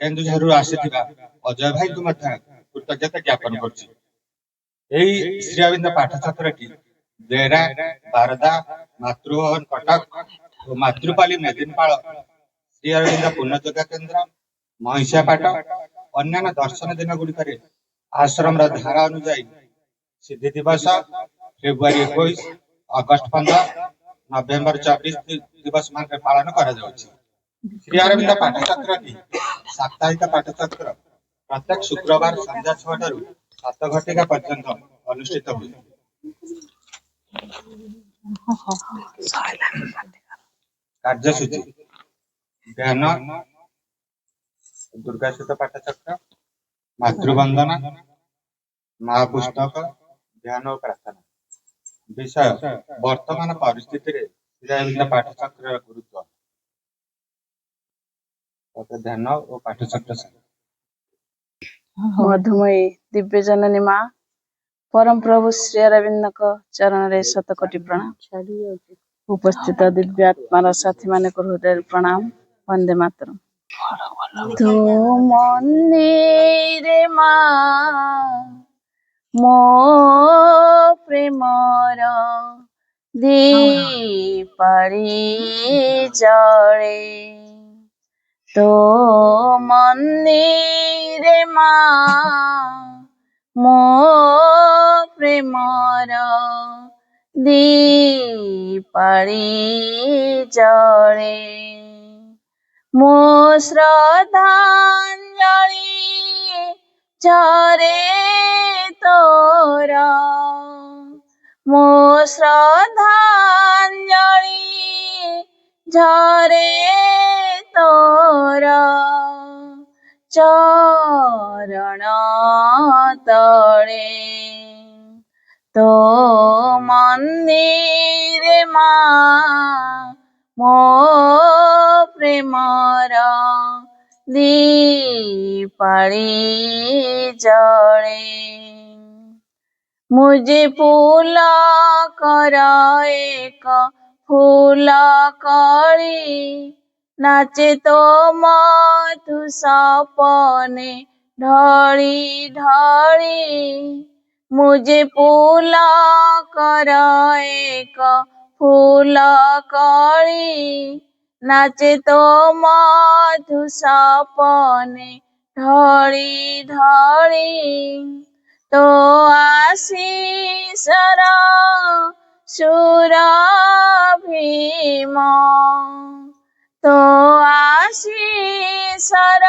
କେନ୍ଦୁଝରରୁ ଆସିଥିବା ଅଜୟ ଭାଇଙ୍କୁ ମଧ୍ୟ କୃତଜ୍ଞତା ଜ୍ଞାପନ କରୁଛି। ଏହି ଶ୍ରୀ ଅରବିନ୍ଦ ପାଠଚକ୍ରଟି ବେରା, ବାରଦା, ମାତୃଭବନ କଟକ ଓ ମାତୃପାଲି ମେଦିନପାଳ, ଶ୍ରୀ ଅରବିନ୍ଦ ପୁଣ୍ୟଯୋଗା କେନ୍ଦ୍ର, ମହିଷାପାଟ, ଅନ୍ୟାନ୍ୟ ଦର୍ଶନ ଦିନ ଗୁଡିକରେ ଆଶ୍ରମର ଧାରା ଅନୁଯାୟୀ ସିଦ୍ଧି ଦିବସ ଫେବୃଆରୀ 21, ଅଗଷ୍ଟ 15, ନଭେମ୍ବର 24 ଦିବସ ମାନଙ୍କରେ ପାଳନ କରାଯାଉଛି। ଶ୍ରୀ ଅରବିନ୍ଦ ପାଠଚକ୍ରଟି ସାପ୍ତାହିକ ପାଠଚକ୍ର ପ୍ରତ୍ୟେକ ଶୁକ୍ରବାର ସନ୍ଧ୍ୟା 6ଟାରୁ 7 ଘଟିକା ପର୍ଯ୍ୟନ୍ତ ଅନୁଷ୍ଠିତ ହୁଏ। କାର୍ଯ୍ୟସୂଚୀ: ଧ୍ୟାନ, ଦୁର୍ଗାସୂତ ପାଠଚକ୍ର, ମାତୃବନ୍ଦନା, ମହାପୁସ୍ତକ, ଧ୍ୟାନ ଓ ପ୍ରାର୍ଥନା। ବିଷୟ: ବର୍ତ୍ତମାନ ପରିସ୍ଥିତିରେ ଶ୍ରୀ ଅରବିନ୍ଦ ପାଠଚକ୍ରର ଗୁରୁତ୍ୱ। ଧ୍ୟାନ ଓ ପାଠଚକ୍ର। ମଧୁମୟୀ ଦିବ୍ୟ ଜନନୀ ମା, ପରମ ପ୍ରଭୁ ଶ୍ରୀ ଅରବିନ୍ଦଙ୍କ ଚରଣରେ ଶତକୋଟି ପ୍ରଣାମ। ଉପସ୍ଥିତ ଦିବ୍ୟ ଆତ୍ମାର ସାଥୀ ମାନଙ୍କୁ ହୃଦୟରୁ ପ୍ରଣାମ। ବନ୍ଦେ ମାତରମ୍। ତୁ ମନ୍ଦିରେ ମା ମୋ ପ୍ରେମର ଦୀପାଳି ଜଳେ, ତୋ ମନ୍ଦିରେ ମା ମୋ ପ୍ରେମର ଦୀପାଳି ଜଳେ। ମୋ ଶ୍ରଦ୍ଧାଞ୍ଜଳି ଝରେ ତୋର, ମୋ ଶ୍ରଦ୍ଧାଞ୍ଜଳି ଝରେ ତୋର ଚରଣ ତଳେ। ତୋ ମନ୍ଦିରେ ମା ମୋ ପ୍ରେମର ଦୀପାଳି ଜଳେ। मुझे फूल कर एक फूल कली, नाचे तो मधु सपने ढली ढली। मुझे फूल कर एक फूल कली, नाचे तो मधु सपने ढली ढली। तो आशीषर सुरभिम, तो आशीषर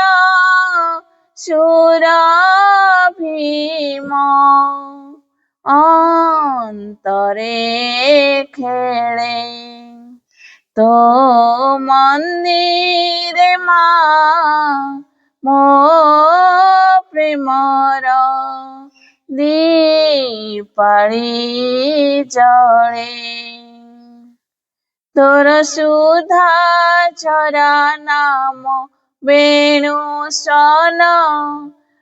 सुरभिम अंतरे खेले। तो मंदिरे मा मो प्रेमर दीपाଳି जळे। तोर सुधा झरा नाम वेणु सन,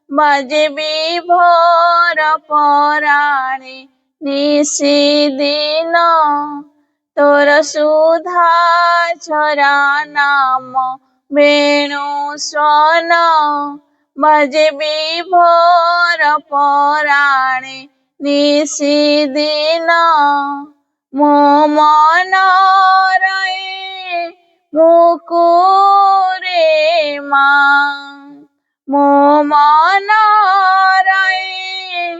बाजे विभोर पराणे निशिदिन। तोर सुधा झरा नाम वेणु सन, बाजे विभोर पराणे निशिदिन। मो मन रहे मुकुरे मा, मो मन रहे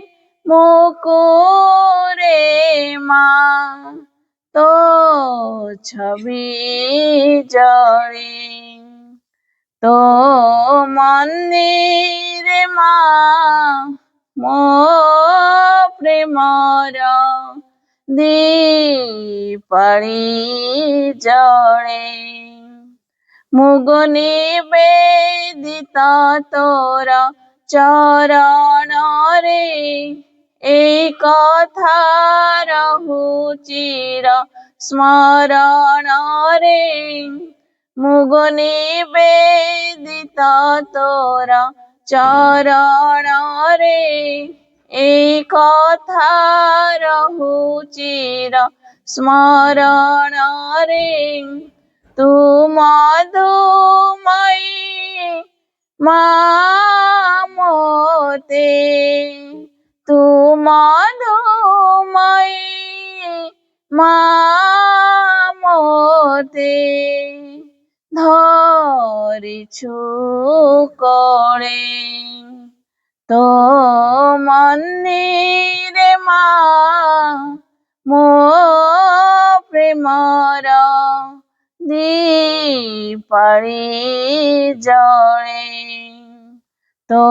मुकुरे मा। तो छवि जळे, तो मंदिरे मा मो प्रेमर दीपाଳି जळे। मुग निवेदित तोर चरण रे, এই কথা রহু চির স্মরণ রে। মুগ নিবেদিত তোর চরণ রে, এই কথা রহু চির স্মরণ রে। তু মধুময়ী ମା ମୋତେ ତୁ ମଧୁମୟୀ ମା ମୋତେ ଧରିଛୁ କୋଳେ ତୋ ମନ୍ଦିରେ ମା ମୋ ପ୍ରେମର ଦୀପାଳି ଜଳେ ତୋ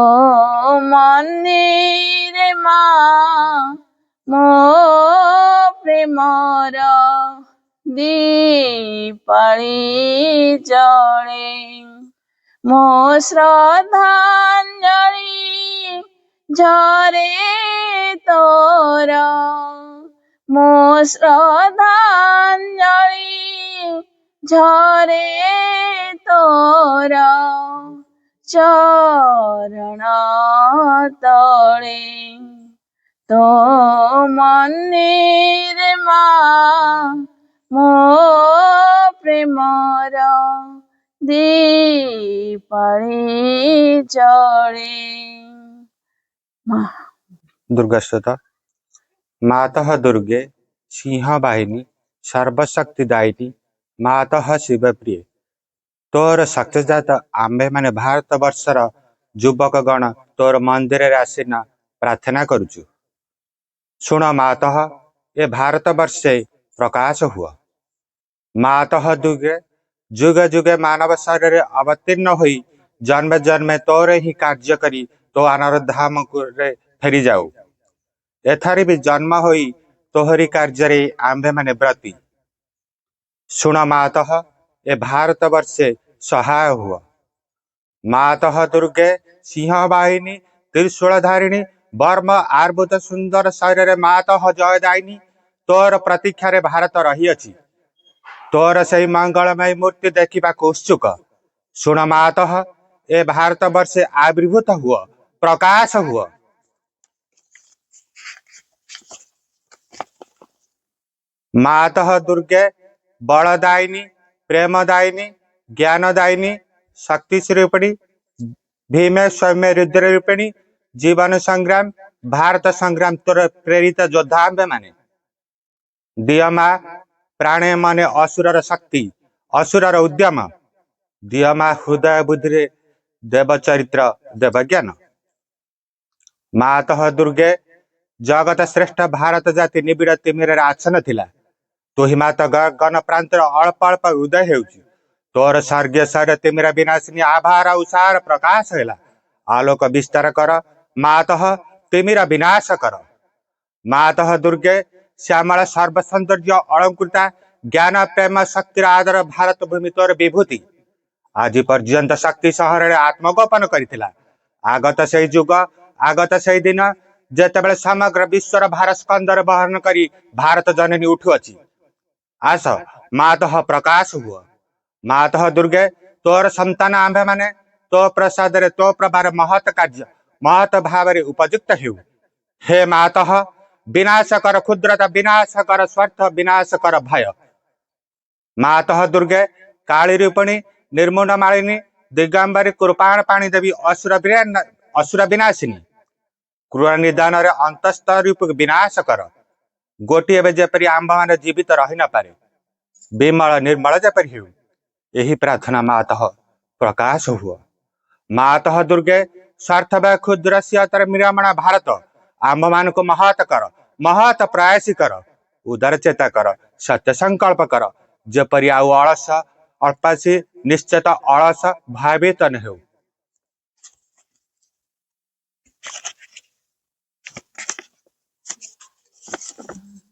ମନ୍ଦିରେ ମା ମୋ ପ୍ରେମର ଦୀପାଳି ଜଳେ ମୋ ଶ୍ରଦ୍ଧାଞ୍ଜଳି ଝରେ ତୋର ମୋ ଶ୍ରଦ୍ଧାଞ୍ଜଳି ଝରେ ତୋର ଚରଣ ତଳେ ତୋ ମନ୍ଦିରେ ମା ମୋ ପ୍ରେମର ଦୀପାଳି ଜଳେ। दुर्गास्तोत्र। मातः दुर्गे सिंह वाहिनी सर्वशक्ति दायिनी मातः शिवप्रिय तोर शक्तिजात आम्भे माने भारत वर्षर युवक गण तोर मंदिर आसीना प्रार्थना करुचु। शुण मातः ए भारत वर्षे प्रकाश हुआ। मातः दुर्गे जुगे जुगे मानव शरीर अवतीर्ण हुई जन्मे जन्मे तोर ही कार्य करी तो अनारधाम रे फेरी जाऊ। एथारे भी जन्म होई तोहरी कार्य आम्भे माने व्रती। शुण मातः ए भारत वर्षे सहाय हुआ। मातः दुर्गे सिंह वाहिनी त्रिशूलधारिणी वर्म आर्बुद सुंदर शरीर मातः जयदायिनी तोर प्रतीक्षा रे भारत रही अछि। तोर सही मंगलमय मूर्ति देखा उत्सुक। शुण मातः ए भारत वर्षे आविर्भूत हुआ प्रकाश हुआ। मातः दुर्गे बलदायिनी प्रेमदायिनी ज्ञानदायिनी शक्ति स्वरूपिणी भीमे सौम्य रुद्र रूपिणी जीवन संग्राम भारत संग्राम तोर प्रेरित योद्धा माने दिय मां प्राणे माने असुरर शक्ति असुरर उद्यम दिय मां हृदय बुद्धि देव चरित्र देव ज्ञान। मातः दुर्गे जगत श्रेष्ठ भारत जाति निबिड़ तिमिर आसन थिला तु ही मात गगन प्रांतर अल्प अल्प उदय हेउची तोर स्वर्गीय शरीर तिमिर विनाशिनी आभार उषार प्रकाश हैला आलोक विस्तार कर मातः तिमिर विनाश कर। मातः दुर्गे श्यामल सर्व सौंदर्य अलंकृता ज्ञान प्रेम शक्तिर आदर भारत भूमि तोर विभूति आज पर्यंत शक्ति सहर आत्मगोपन करिथिला। आगत से युग आगत से दिन जेतेबेले समग्र विश्वर भार स्कंदर बहन करी भारत जननी उठुअछि आस मातः प्रकाश हुआ। मातः दुर्गे तोर संतान आंभे माने तो प्रसाद रे तो प्रभार महत कार्य महत भाव रे उपयुक्त हेउ। हे मातः विनाश कर क्षुद्रता विनाश कर स्वार्थ विनाश कर भय। मातः दुर्गे काली रूपिणी निर्मुंड मालिनी दिगंबरी कृपाण पाणी देवी असुर विनाशिनी क्रूर निदान रे अंतस्थ रूप विनाश कर। गोटे जेपरी आंभ मान जीवित रही न पारे विमल निर्मल जेपरी हेउ यही प्रार्थना मातः प्रकाश हुआ। मातः दुर्गे स्वार्थ व क्षुद्र सियतर मिरामणा भारत आंभ मान को महत कर महत प्रयासी कर उदार चेता कर सत्य संकल्प कर जेपरी आउ अलस अल्पासी निश्चित अलस भावित न हेउ।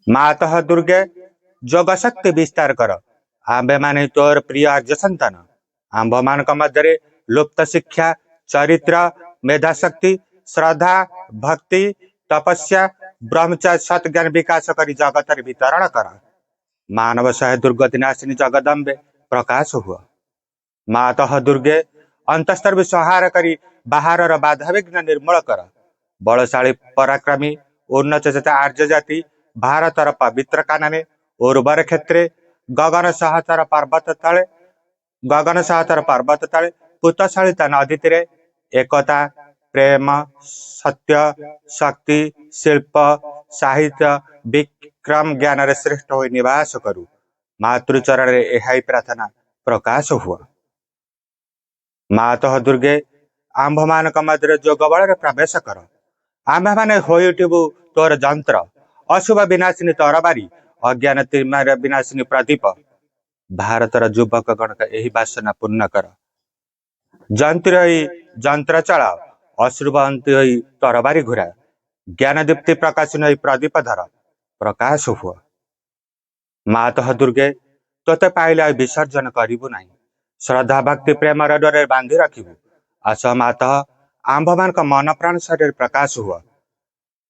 मातः दुर्गे जोग शक्ति विस्तार कर आंबे माने तोर प्रिय आर्य संतान आंभ मान मध्य लुप्त शिक्षा चरित्र मेधा शक्ति श्रद्धा भक्ति तपस्या ब्रह्मचर्य सत ज्ञान विकास करी जगत वितरण कर। मानव सह दुर्गति नाशिनी जगदम्बे प्रकाश हुआ। मातः दुर्गे अंतस्तर भी संहार करी बाहर बाधा विघ्न निर्मूल कर। बलशाली पराक्रमी उन्नत चेता आर्य जाति भारतर पवित्र कानने उर्वर क्षेत्रे गगन सहतर पर्वत तले पुतशालिता नदी तीरे एकता प्रेम सत्य शक्ति शिल्प साहित्य विक्रम ज्ञान रे श्रेष्ठ हो निवास करू। मातृचरण रे एहाई प्रार्थना प्रकाश हुआ। मातः दुर्गे आंभ मान मध्य जोग बल प्रवेश कर। आंभ माने होई उठिबु तोर जंत्र अशुभ विनाशिनी तरबारी अज्ञान तिमार विनाशिनी प्रदीप। भारतर युवक गणक यही वासना पूर्ण कर। जंत्र चला अश्रुभ अंति होई तरबारी घुरा। ज्ञान दीप्ति प्रकाशन होई प्रदीप धर प्रकाश हुआ। मातः दुर्गे तोते पाइले विसर्जन करिबु नाही। श्रद्धा भक्ति प्रेम डोरे बांधि रखिबु। आस मातः आंभ मान मन प्राण शरीर प्रकाश हुआ।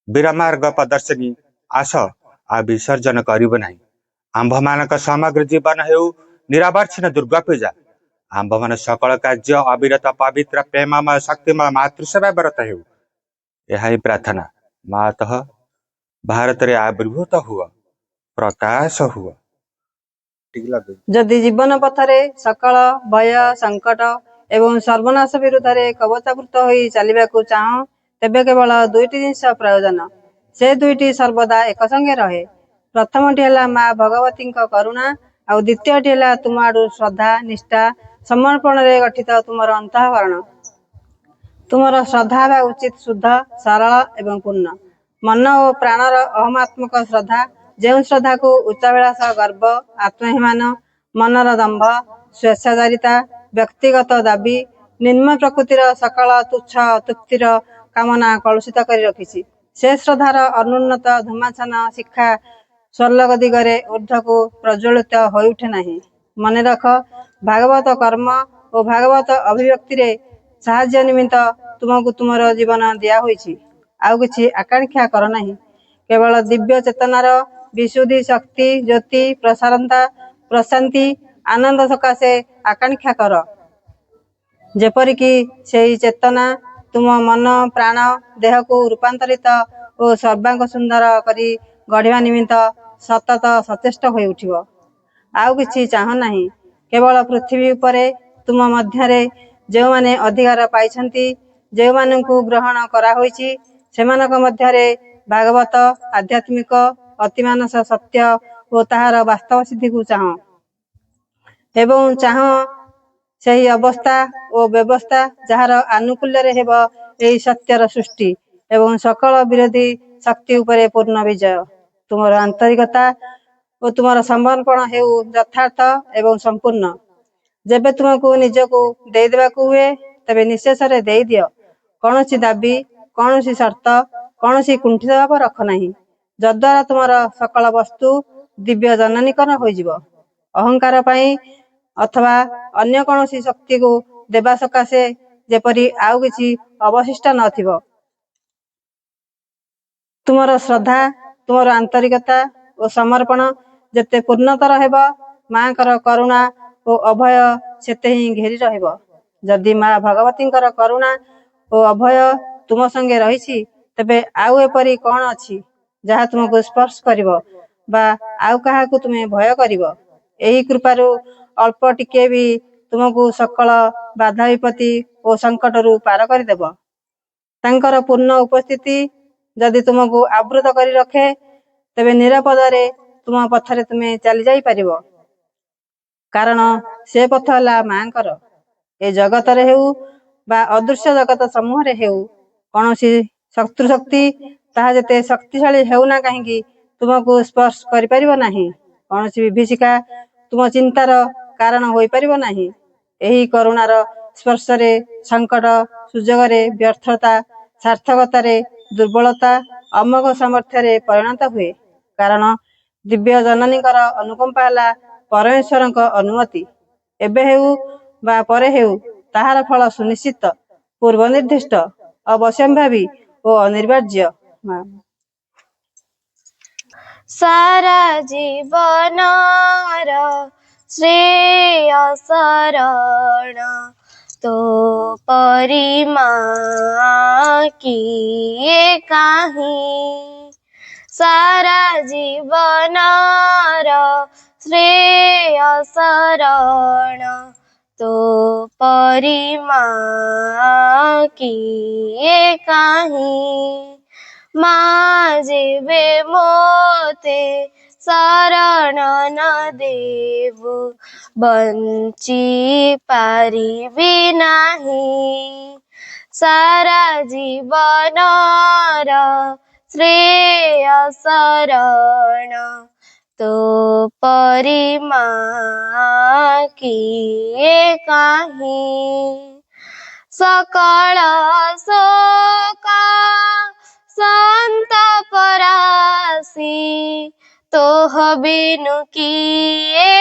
वीरमार्ग प्रदर्शनी आस आ विसर्जन करिबु नाही। आंभ मानक समग्र जीवन हेउ निरावर्षण दुर्गा पूजा। आंभ मान सकल कार्य अविरत पवित्र प्रेममय शक्तिमय मातृसेवा व्रत हेउ। यह ही प्रार्थना मातः भारत रे आविर्भूत हुआ प्रकाश हुआ। जदि जीवन पथरे सकल भय संकट एवं सर्वनाश विरुद्ध कवचावृत होई चलिबाकू चाह तेबे केवल दुईटी जिनिस प्रयोजन। से दुईटी सर्वदा एक संगे रहे। प्रथमटी है माँ भगवती करुणा और द्वितीयटी है तुम आड़ू श्रद्धा निष्ठा समर्पण रे गठित तुमर अंतःकरण। तुमर श्रद्धा हेबा उचित शुद्ध सरल एवं पूर्ण। मन और प्राणर अहमात्मक श्रद्धा जो श्रद्धा को उच्चाभिलाष गर्व आत्माभिमान मनर दंभ स्वेच्छाचारिता व्यक्तिगत दाबी निम्न प्रकृतिर सकल तुच्छ तृप्तिर कामना कलुषित कर रखिछि। से श्रद्धार अनुन्नत धूमाछन शिक्षा स्वर्लग दिगरे ऊर्ध्व को प्रज्वलित हो उठे नहीं। मन रख भागवत कर्म और भागवत अभिव्यक्ति रे साहाय्य निमित्त तुमको तुमर जीवन दिया होइछि। आउ किछि आकांक्षा कर नहीं। केवल दिव्य चेतनार विशुद्धि शक्ति ज्योति प्रसारता प्रशांति आनंद सकाशे आकांक्षा कर। जेपरिकी सेही चेतना तुम मन प्राण देह को रूपांतरित और सर्वांग सुंदर करी गढ़िया निमित्त सतत सचेष्ट हो उठिब। आउ किछि चाह नहीं। केवल पृथ्वी उपरे तुम मध्यरे जो माने अधिकार पाइछंती जो मानकु ग्रहण करा होइछि सेमानक मध्यरे भागवत आध्यात्मिक अतिमानस सत्य और ताहार वास्तव सिद्धि को चाह एवं चाह सही अवस्था और व्यवस्था जार आनुकूल्य रे हेब एही सत्यर सृष्टि एवं सकल विरोधी शक्ति उपरे पूर्ण विजय। तुमर आंतरिकता और तुमर समर्पण हेउ यथार्थ एवं संपूर्ण। जेबे तुमको निजको दे देबाकू हुए तबे निशेष रे दे दियो। कौनसी दाबी कौनसी शर्त कौनसी कुंठित भाव रख नहीं। जद्वारा तुमर सकल वस्तु दिव्य जननीकरण हो जिवो। अहंकार पाई अथवा अन्य कौनसी शक्ति को देवा सकाशे जेपरी आउ किछि अवशिष्ट नथिबो। तुमर श्रद्धा तुमर आंतरिकता और समर्पण जेते पूर्णतर हेब माँ कर करुणा और अभय सेते ही घेरी रहिब। जदि माँ भगवती करुणा और अभय तुम संगे रहिछि तेबे आउ एपरी कौन अछि जहा तुमको स्पर्श करिवो बा आउ काहाकू तुमे भय करिवो। एही कृपारु अल्प टिके भी तुमको सकल बाधा विपत्ति और संकट रु पार कर देब। तांकर पूर्ण उपस्थिति जदि तुमको आवृत करी रखे तेबे निरापदरे तुम पथरे तुमे चली जाई परिवो। कारण से पथ हला मांकर। ए जगत रे हेउ बा अदृश्य जगत समूह रे हेउ कौनसी शत्रु शक्ति ताहा जेते शक्तिशाली हेउ ना कहीं तुमको स्पर्श करि परिबो नाही। कौनसी विभीषिका तुम चिंतार कारण होई परिबो नाही। एही करुणार स्पर्श रे संकट सुजोग रे व्यर्थता सार्थकता रे दुर्बलता अमोघ सामर्थ्य रे परिणत हुए। कारण दिव्य जननीकर अनुकंपा हला परमेश्वरଙ୍କ अनुमति। एबे हेउ बा परे हेउ ताहार फल सुनिश्चित पूर्व निर्दिष्ट अवश्यंभावी और अनिर्वाज्य। सारा जीवन श्रेय शरण तो परिमा किए काहीं। सारा जीवन श्रेय शरण तो परिमा किए काहीं माँ जेबे मोते शरण न देबु बंची पारिबी नाही सारा जीवनर श्रेय शरण तो परिमा किए काहीं सकल शोक संताप राशि तोह बिनु किए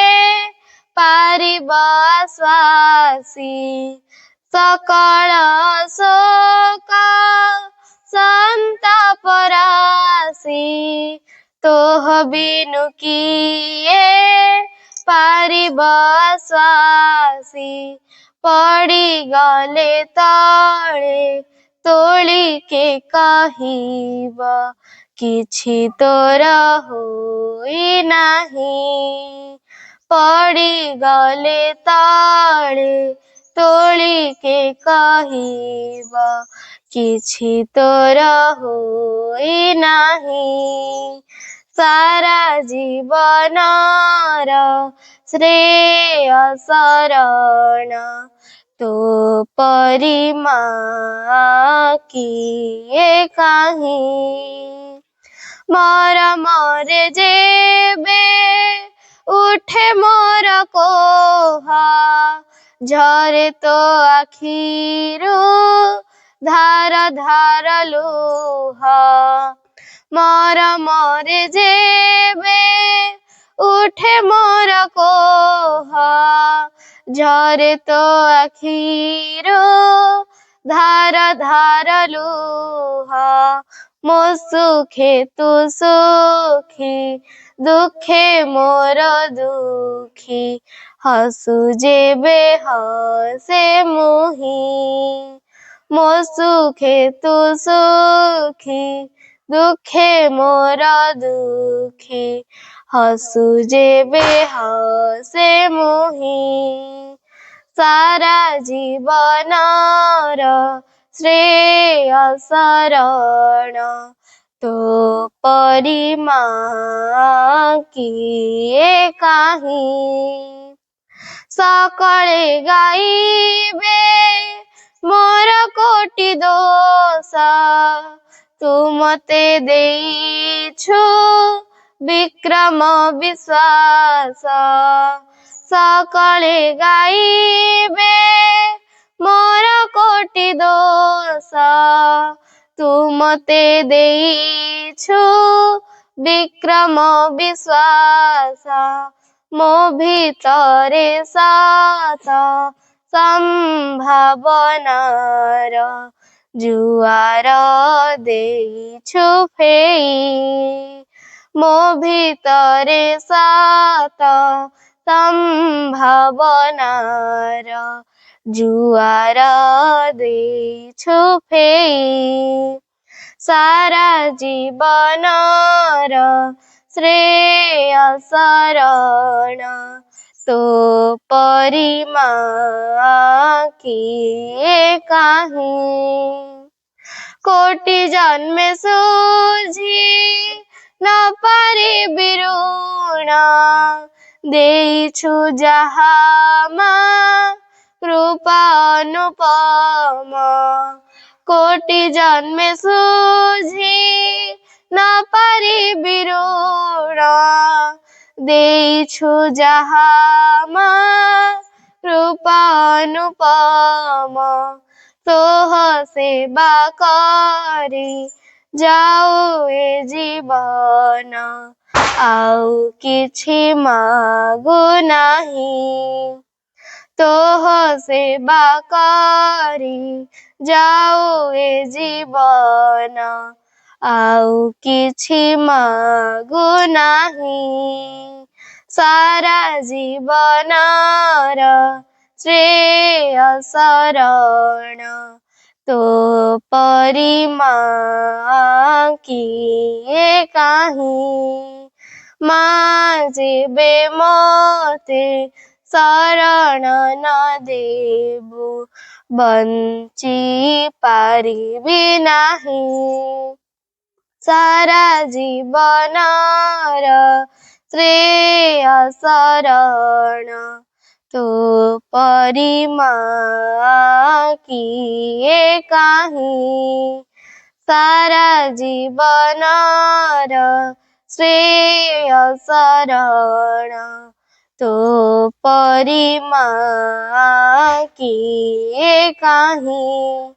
पारिब आश्वासी सकल शोक संताप राशि तोह बिनु किए पारिब आश्वासी पड़ी गले तले तोली के कहिब किछि तोर होई नाही पड़ी गले तले तोली के कहिब किछि तोर होई नाही सारा जीवनर श्रेय शरण तो परिमा किए काहीं मोर मोरे जेबे उठे मोर कोह झरे तो आखिरू धार धार लुह मोर मोरे जेबे उठे मोर कोह झरे तो आखिरू धार धार लुह मो सुखे तू सुखी दुखे मोर दुखी हसु जेबे हसे मुही मो सुखे तू सुखी दुखे मोर दुखी हसु जेबे हसे मुही सारा जीवनर श्रेय शरण तो परिमा किए काहीं सकले गाइबे मोर कोटि दोष तू मते देइछु विक्रम विश्वास सकले गाइबे मोर कोटि दोष तू मते देइछु विक्रम विश्वास मो भितरे सात संभावनार जुआर देइछु फेई मो भितरे सात संभावनार जुआर देइछु फेई सारा जीवनर श्रेय शरण तो परिमा किए काहीं कोटि जन्मे सूझी न पारिबि ऋण देइछु जाहा मां कृपा अनुपम कोटि जन्मे सूझी न पारिबि ऋण देइछु जाहा मां कृपा अनुपम तोह सेवा करी जाऊ ए जीवन आउ किछि मागु नाही तोह सेवा करी जाऊ ए जीवन आउ किछि मागु नाही सारा जीवनर श्रेय शरण तो परिमा किए काहीं मां जेबे मोते शरण न देबु बंची पारिबि नाही। सारा जीवनर श्रेय शरण तो परिमा किए काहीं। सारा जीवनर श्रेय शरण तो परिमा किए काहीं।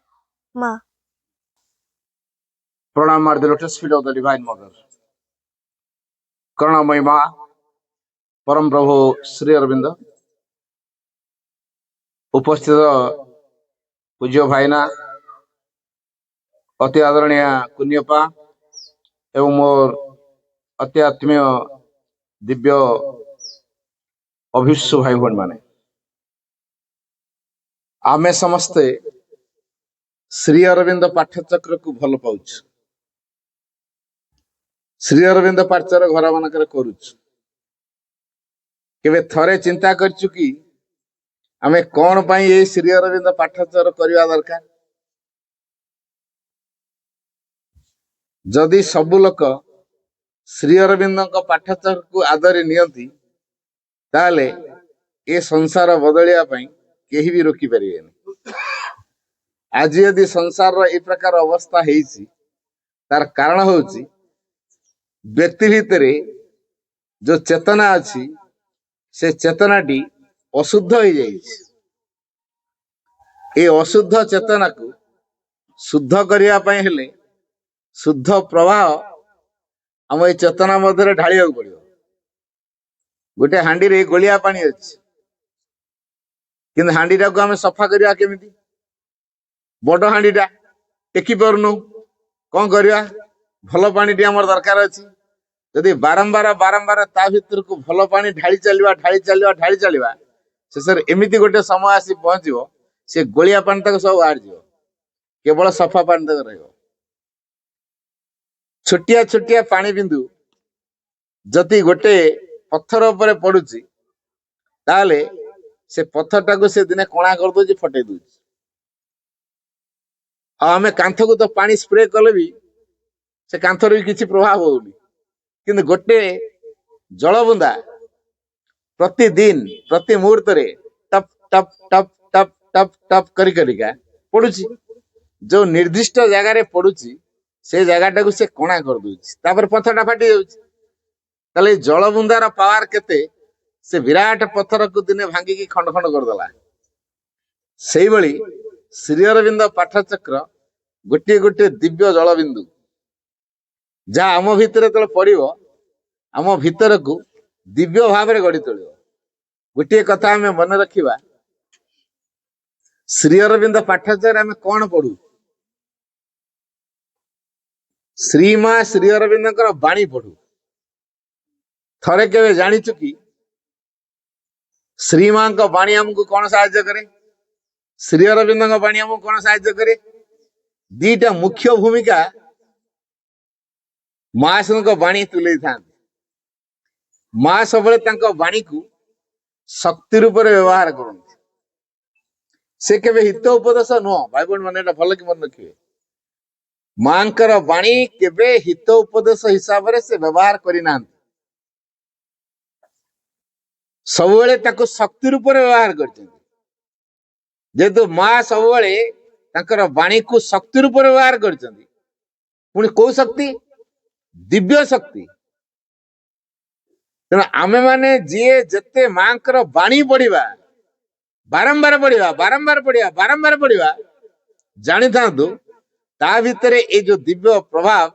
माँ Pranam at the lotus feet of the Divine Mother. Karunamai Ma, Param Prabhu Sri Aurobindo, उपस्थित पूज्य भाईना, अति आदरणीय कुन्यपा एवं मोर अति आत्मीय दिव्य अभिष्य भाई भण माने, आमे समस्ते श्री अरविंद पाठ्यचक्र को भल पाउछ। श्री अरविंद पाठ्यचक्र घर मानकर करूछ। केवे थरे चिंता करछु कि आमे कौन पाई ये श्री अरविंद पाठ्यचक्र करवा दरकार। जदि सबु लोक श्री अरविंद पाठ्यचक्र को आदरी नियंती ताले ए संसार बदलिया पाई केही भी रोकी परिबेनी। आज यदि संसार रो ए प्रकार अवस्था हेइछि तार कारण होउछि व्यक्ति भितरे जो चेतना अछि से चेतनाटी अशुद्ध हो जाइछि। ए अशुद्ध चेतना को शुद्ध करिया पाई हेले शुद्ध प्रवाह आम ए चेतना मध्य ढालिया पड़ियो। गोटे हांडी रे गोलिया पानी अछि किंतु हांडीटा को आम सफा करिया केमिति। बड़ हांडीटा टेकी परनु कौन करिया। भल पानी हमर दरकार अछि। यदि बारंबार बारंबार ता भीतर को भल पानी ढाली चलिबा शेषर एमिति गोटे समय आसी पहुंचो से गोलिया पानी तक सब बाहर जीव केवल सफा पानी तक रहिबो। छोटिया छोटिया पानी बिंदु जति गोटे पत्थर ऊपर पड़ुची ताले से पत्थरटा को से दिने कणा कर दोची फटे दोची। आमे कांथ को तो पानी स्प्रे कले भी से कांथर भी किसी प्रभाव होउनी किंतु गोटे जल बुंदा प्रतिदिन प्रति मुहूर्त रे टप टप टप टप टप टप करी करिका पड़ुची। जो निर्दिष्ट जगह रे पड़ुची से जगह को से कणा कर दोची तापर पत्थरटा फाटी जाउची। ताले जल बुंदार पावर केते से विराट पत्थर को दिने भांगी की खंड खंड कर दला। सेही बळी श्री अरविंद पाठचक्र गोटे गोटे दिव्य जल बिंदु जा आम भितर तले पड़िबो आम भितर को दिव्य भाव रे गढ़ी तोलिबो। गोटे कथा हमें मन रखिबा श्री अरविंद पाठचक्र हमें कौन पढ़ू। श्रीमा श्री अरविंद बाणी पढ़ू। थरे केवे जानिछु कि श्रीमा को बाणी हमको कौन साहाय्य करे श्री अरविंद बाणी हमको कौन साहाय्य करे। दीटा मुख्य भूमिका महासन को बाणी तुले था। माँ सब बाणी को शक्ति रूप में व्यवहार करते से केवे हित उपदेश नुह। भाई बहन मैंने भल कि मन रखिए मां बाणी केवे हित उपदेश हिसाब से व्यवहार करना सब शक्ति रूप में व्यवहार कर। माँ सब बाणी को शक्ति रूप में व्यवहार कर पुणी कौ शक्ति दिव्य शक्ति। तेना आमे माने जीए जते मांकर बाणी पढ़िबा बारंबार पढ़िबा बारंबार पढ़िबा बारंबार पढ़िबा जानी थांतु ता भितरे ए जो दिव्य प्रभाव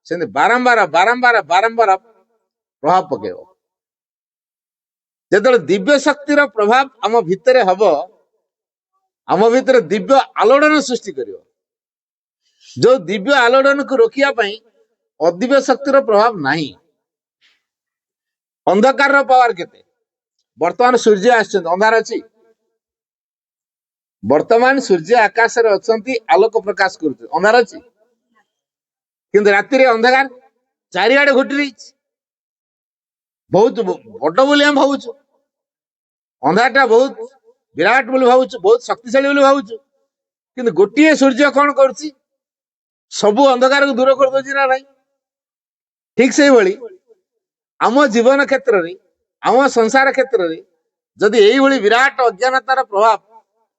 से बारंबार बारंबार बारंबार प्रभाव पकेबो। जेतले दिव्य शक्तिर प्रभाव आम भितरे हबो आम भितरे दिव्य आलोड़न सृष्टि करियो। जो दिव्य आलोड़न को रोकिया पई अदिव्य शक्तिर प्रभाव नहीं। अंधकार पावर केते वर्तमान सूर्य आछन अंधार अछि। वर्तमान सूर्य आकाश रे अछंती आलोक प्रकाश करते अंधार अछि किंतु राति रे अंधकार चारिआडे घुटी रही बहुत बड़ बोली हम भावुछु। अंधारटा बहुत विराट बोली भावुଛୁ बहुत शक्तिशाली बोली भावुଛୁ କିନ୍ତୁ ଗୋଟିଏ ସୂର୍ଯ୍ୟ କଣ କରୁଛି ସବୁ ଅନ୍ଧକାରକୁ ଦୂର କରିଦଉଛି ନା ନାହିଁ। ଠିକ ସେଇଭଳି ଆମ ଜୀବନ କ୍ଷେତ୍ରରେ ଆମ ସଂସାର କ୍ଷେତ୍ରରେ ଯଦି ଏଇଭଳି ବିରାଟ ଅଜ୍ଞାନତାର ପ୍ରଭାବ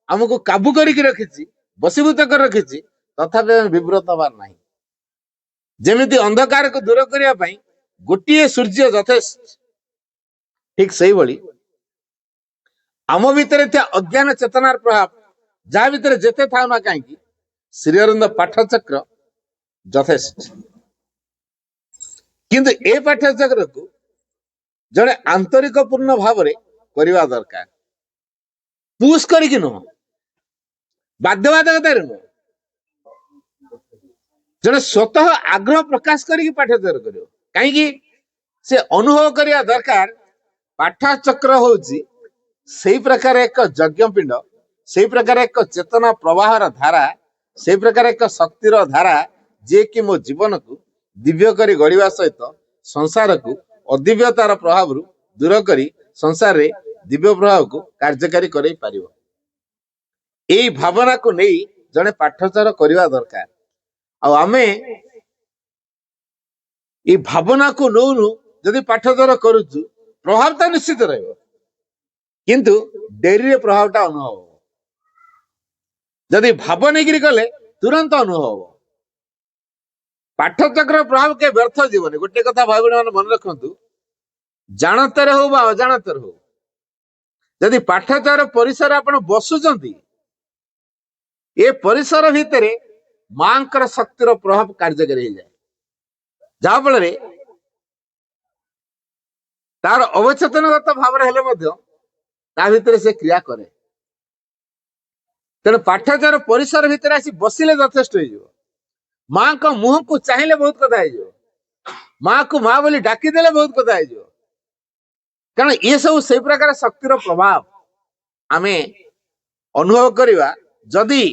ଆମକୁ କାବୁ କରିକି ରଖିଛି ବଶୀଭୂତ କରି ରଖିଛି ତଥାପି ଆମେ ବିବ୍ରତ ହବାର ନାହିଁ। ଯେମିତି ଅନ୍ଧକାରକୁ ଦୂର କରିବା ପାଇଁ ଗୋଟିଏ ସୂର୍ଯ୍ୟ ଯଥେଷ୍ଟ ଠିକ ସେଇଭଳି ଆମ ଭିତରେ ଥିବା ଅଜ୍ଞାନ ଚେତନାର ପ୍ରଭାବ ଯାହା ଭିତରେ ଯେତେ ଥାଉ ନା କାହିଁକି ଶ୍ରୀ ଅରବିନ୍ଦ ପାଠଚକ୍ର ଯଥେଷ୍ଟ। କିନ୍ତୁ ଏ ପାଠ୍ୟଚକ୍ରକୁ ଜଣେ ଆନ୍ତରିକ ପୂର୍ଣ୍ଣ ଭାବରେ କରିବା ଦରକାର। ପୁସ୍ କରିକି ନୁହଁ, ବାଧ୍ୟବାଧକତାରେ ନୁହଁ, ଜଣେ ସ୍ୱତଃ ଆଗ୍ରହ ପ୍ରକାଶ କରିକି ପାଠ୍ୟଚକ୍ର କରିବ। କାହିଁକି ସେ ଅନୁଭବ କରିବା ଦରକାର ପାଠଚକ୍ର ହଉଛି ସେଇ ପ୍ରକାର ଏକ ଯଜ୍ଞ ପିଣ୍ଡ, ସେଇ ପ୍ରକାର ଏକ ଚେତନା ପ୍ରବାହର ଧାରା, ସେଇ ପ୍ରକାର ଏକ ଶକ୍ତିର ଧାରା ଯିଏକି ମୋ ଜୀବନକୁ ଦିବ୍ୟ କରି ଗଢିବା ସହିତ ସଂସାରକୁ ଅଦିବ୍ୟତାର ପ୍ରଭାବରୁ ଦୂର କରି ସଂସାରରେ ଦିବ୍ୟ ପ୍ରଭାବକୁ କାର୍ଯ୍ୟକାରୀ କରାଇ ପାରିବ। ଏଇ ଭାବନାକୁ ନେଇ ଜଣେ ପାଠଚକ୍ର କରିବା ଦରକାର। ଆଉ ଆମେ ଏଇ ଭାବନାକୁ ନଉନୁ ଯଦି ପାଠଚକ୍ର କରୁଛୁ ପ୍ରଭାବ ତ ନିଶ୍ଚିତ ରହିବ କିନ୍ତୁ ଡେରିରେ ପ୍ରଭାବଟା ଅନୁଭବ ହବ। ଯଦି ଭାବ ନେଇକିରି କଲେ ତୁରନ୍ତ ଅନୁଭବ ହବ। ପାଠଚକ୍ର ପ୍ରଭାବ କେ ବ୍ୟର୍ଥ ଯିବନି। ଗୋଟେ କଥା ଭାଇ ଭଉଣୀ ମାନେ ମନେ ରଖନ୍ତୁ, ଜାଣତରେ ହଉ ବା ଅଜାଣତରେ ହଉ ଯଦି ପାଠଚକ୍ର ପରିସର ଆପଣ ବସୁଛନ୍ତି ଏ ପରିସର ଭିତରେ ମାଙ୍କର ଶକ୍ତିର ପ୍ରଭାବ କାର୍ଯ୍ୟକାରୀ ହେଇଯାଏ, ଯାହା ଫଳରେ ତାର ଅବଚେତନଗତ ଭାବରେ ହେଲେ ମଧ୍ୟ ତା ଭିତରେ ସେ କ୍ରିୟା କରେ। ତେଣୁ ପାଠଚକ୍ର ପରିସର ଭିତରେ ଆସି ବସିଲେ ଯଥେଷ୍ଟ ହେଇଯିବ। ମାଙ୍କ ମୁହଁକୁ ଚାହିଁଲେ ବହୁତ କଥା ହେଇଯିବ, ମାକୁ ମା ବୋଲି ଡାକିଦେଲେ ବହୁତ କଥା ହେଇଯିବ। କାରଣ ଇଏ ସବୁ ସେଇ ପ୍ରକାର ଶକ୍ତିର ପ୍ରଭାବ ଆମେ ଅନୁଭବ କରିବା ଯଦି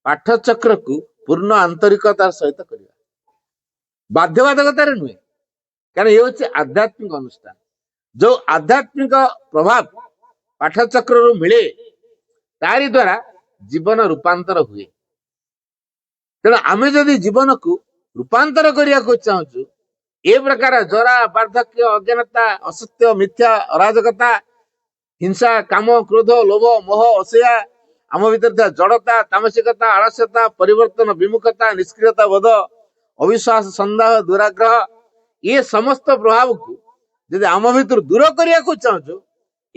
ପାଠଚକ୍ରକୁ ପୂର୍ଣ୍ଣ ଆନ୍ତରିକତାର ସହିତ କରିବା, ବାଧ୍ୟବାଧକତାରେ ନୁହେଁ। କାରଣ ଇଏ ହଉଛି ଆଧ୍ୟାତ୍ମିକ ଅନୁଷ୍ଠାନ। ଯୋଉ ଆଧ୍ୟାତ୍ମିକ ପ୍ରଭାବ ପାଠଚକ୍ରରୁ ମିଳେ ତାରି ଦ୍ୱାରା ଜୀବନ ରୂପାନ୍ତର ହୁଏ। ତେଣୁ ଆମେ ଯଦି ଜୀବନକୁ ରୂପାନ୍ତର କରିବାକୁ ଚାହୁଁଛୁ ଏ ପ୍ରକାର ଜରା ବାର୍ଦ୍ଧକ୍ୟ ଅଜ୍ଞାନତା ଅସତ୍ୟ ମିଥ୍ୟା ଅରାଜକତା ହିଂସା କାମ କ୍ରୋଧ ଲୋଭ ମୋହ ଅସୂୟା ଆମ ଭିତରେ ଥିବା ଜଡତା ତାମସିକତା ଆଳସ୍ୟତା ପରିବର୍ତ୍ତନ ବିମୁଖତା ନିଷ୍କ୍ରିୟତା ବୋଧ ଅବିଶ୍ୱାସ ସନ୍ଦେହ ଦୁରାଗ୍ରହ ଏ ସମସ୍ତ ପ୍ରଭାବକୁ ଯଦି ଆମ ଭିତରୁ ଦୂର କରିବାକୁ ଚାହୁଁଛୁ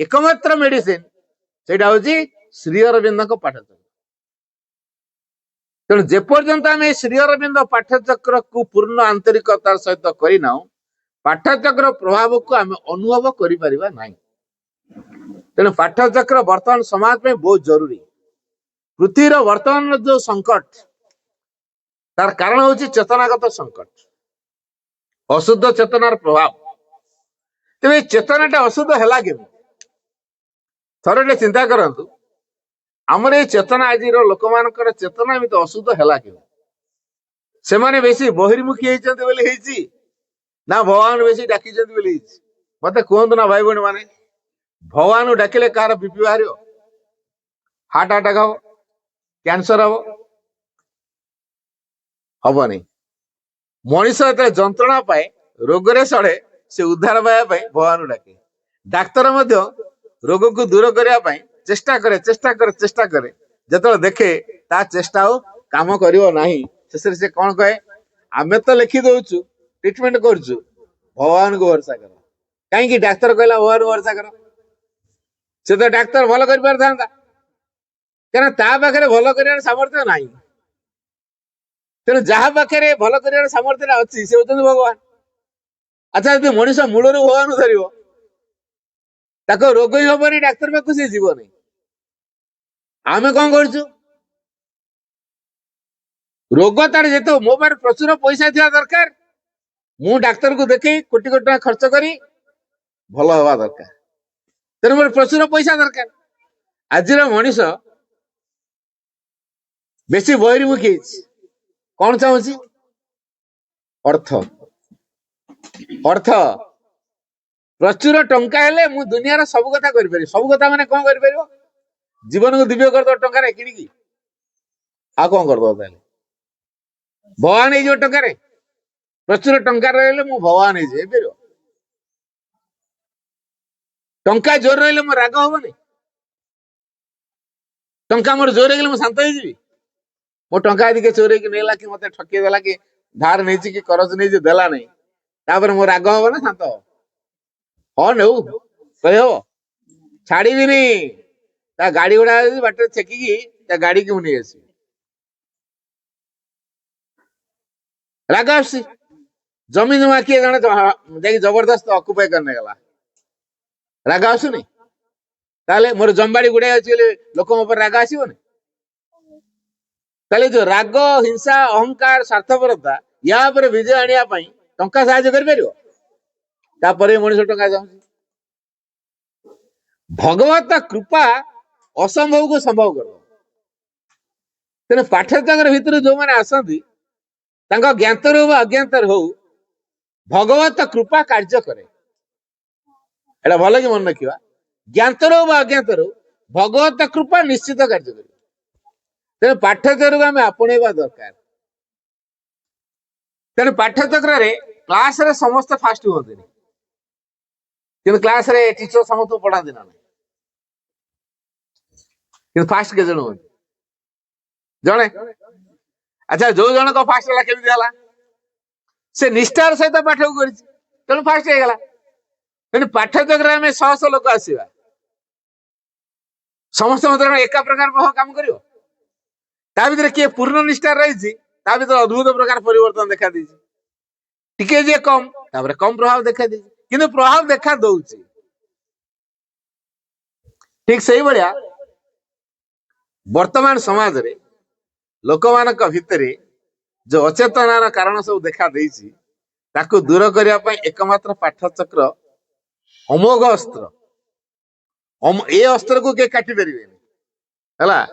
ଏକମାତ୍ର ମେଡିସିନ ସେଇଟା ହଉଛି ଶ୍ରୀ ଅରବିନ୍ଦଙ୍କ ପାଠଚକ୍ର। ତେଣୁ ଯେପର୍ଯ୍ୟନ୍ତ ଆମେ ଶ୍ରୀ ଅରବିନ୍ଦ ପାଠଚକ୍ରକୁ ପୂର୍ଣ୍ଣ ଆନ୍ତରିକତାର ସହିତ କରିନାହୁଁ ପାଠଚକ୍ର ପ୍ରଭାବକୁ ଆମେ ଅନୁଭବ କରିପାରିବା ନାହିଁ। ତେଣୁ ପାଠଚକ୍ର ବର୍ତ୍ତମାନ ସମାଜ ପାଇଁ ବହୁତ ଜରୁରୀ। ପୃଥିବୀର ବର୍ତ୍ତମାନର ଯୋଉ ସଂକଟ ତାର କାରଣ ହଉଛି ଚେତନାଗତ ସଂକଟ, ଅଶୁଦ୍ଧ ଚେତନାର ପ୍ରଭାବ। ତେବେ ଏ ଚେତନାଟା ଅଶୁଦ୍ଧ ହେଲା କେମିତି? ଥରେ ଟିକେ ଚିନ୍ତା କରନ୍ତୁ, ଆମର ଏଇ ଚେତନା ଆଜିର ଲୋକମାନଙ୍କର ଚେତନା ଏମିତି ଅଶୁଦ୍ଧ ହେଲା କେମିତି? ସେମାନେ ବେଶୀ ବହିର୍ମୁଖୀ ହେଇଛନ୍ତି ବୋଲି ହେଇଛି ନା ଭଗବାନ ବେଶୀ ଡାକିଛନ୍ତି ବୋଲି ହେଇଛି? ମତେ କୁହନ୍ତୁ ନା ଭାଇ ଭଉଣୀ ମାନେ, ଭଗବାନଙ୍କୁ ଡାକିଲେ କାହାର ବିପି ବାହାରିବ, ହାର୍ଟ ଆଟାକ ହବ, କ୍ୟାନ୍ସର ହବ? ହବନି। ମଣିଷ ଯେତେବେଳେ ଯନ୍ତ୍ରଣା ପାଏ ରୋଗରେ ସଢେ ସେ ଉଦ୍ଧାର ପାଇବା ପାଇଁ ଭଗବାନଙ୍କୁ ଡାକେ। ଡାକ୍ତର ମଧ୍ୟ ରୋଗକୁ ଦୂର କରିବା ପାଇଁ ଚେଷ୍ଟା କରେ। ଯେତେବେଳେ ଦେଖେ ତା ଚେଷ୍ଟା ଆଉ କାମ କରିବ ନାହିଁ ଶେଷରେ ସେ କଣ କହେ, ଆମେ ତ ଲେଖି ଦଉଛୁ ଟ୍ରିଟମେଣ୍ଟ କରୁଛୁ ଭଗବାନଙ୍କୁ ଭରସା କର। କାହିଁକି ଡାକ୍ତର କହିଲା ଭଗବାନଙ୍କୁ ଭରସା କର? ସେ ତ ଡାକ୍ତର ଭଲ କରିପାରିଥାନ୍ତା, କାରଣ ତା ପାଖରେ ଭଲ କରିବାର ସାମର୍ଥ୍ୟ ନାହିଁ। ତେଣୁ ଯାହା ପାଖରେ ଭଲ କରିବାର ସାମର୍ଥ୍ୟ ଅଛି ସେ ହଉଛନ୍ତି ଭଗବାନ। ଆଚ୍ଛା, ଯଦି ମଣିଷ ମୂଳରୁ ଭଗବାନଙ୍କୁ ଧରିବ ତାକୁ ରୋଗ ହିଁ ହବନି, ଡାକ୍ତର ପାଖକୁ ସେ ଯିବନି। ଆମେ କଣ କରୁଛୁ? ରୋଗ ତାର ଯେତେ ମୋ ପାଖରେ ପ୍ରଚୁର ପଇସା ଥିବା ଦରକାର, ମୁଁ ଡାକ୍ତରକୁ ଦେଖେଇ କୋଟି କୋଟି ଟଙ୍କା ଖର୍ଚ୍ଚ କରି ଭଲ ହବା ଦରକାର। ତେଣୁ ମୋର ପ୍ରଚୁର ପଇସା ଦରକାର। ଆଜିର ମଣିଷ ବେଶୀ ବହିର୍ମୁଖୀ ହେଇଛି। କଣ ଚାହୁଁଛି? ଅର୍ଥ। प्रचुर टंका हेले मु दुनिया सब कथा करि सब कथा माने कौन करि जीवन को दिव्य कर टंका कि आ कौन करदो भगवान हो टंका प्रचुर टंका रही मु भगवान हो टंका जोर रही मो राग हबनी टंका मोर जोर हो शांत हो मो टंका यदि चोर नेला कि मत ठकी देला कि धार नहीं कि करज नहीं देला नहीं तापर मो राग हम ना शांत हम हाँ नौ कही हम छाड़ी गाड़ी गुड़ा बाट छेकी गाड़ी की नहीं आस राग आस जमी जमा किए जड़े जबरदस्त अकुपाई करने गला राग आसुनी ताले मोर जमबाड़ी गुड़ाई अच्छी लोक राग आसबनी ताले जो राग हिंसा अहंकार स्वार्थपरता या विजय आने टंका साहाय्य कर मनुष्य टंका चाहूँ भगवत कृपा असंभव को संभव कर तेरे पाठ्यचक्र भितर जो मैंने आसती ज्ञातर हो अज्ञातर हो भगवत कृपा कार्य करे एटा भल कि मन रखा ज्ञातर हो अज्ञातर हो भगवत कृपा निश्चित कार्य करे तेरे पाठ्यचक्र को आम आपणेबा दरकार तेरे पाठ्यचक्र क्लास रे समस्त फास्ट हुए कि क्लास रे टीचर समस्त पढ़ाती ना कि फास्ट के जन हुए जड़े अच्छा जो जन को फास्ट है केमी से निष्ठार सहित पाठ को कर फास्ट होगा तेणु पाठ्यचक्र आम शह शह लोक आसवा समस्त मतलब एका प्रकार काम कर भर किए पूर्ण निष्ठा रही अद्भुत प्रकार परिवर्तन देखा टीके जे कम कम प्रभाव देखा किंतु प्रभाव देखा दौर ठीक से भाया वर्तमान समाज रे लोक मान भितर जो अचेतनार कारण सब देखा ताकू दूर करने एकमात्र पाठचक्र अमोघ अस्त्र ए अस्त्र को के काटी पारे है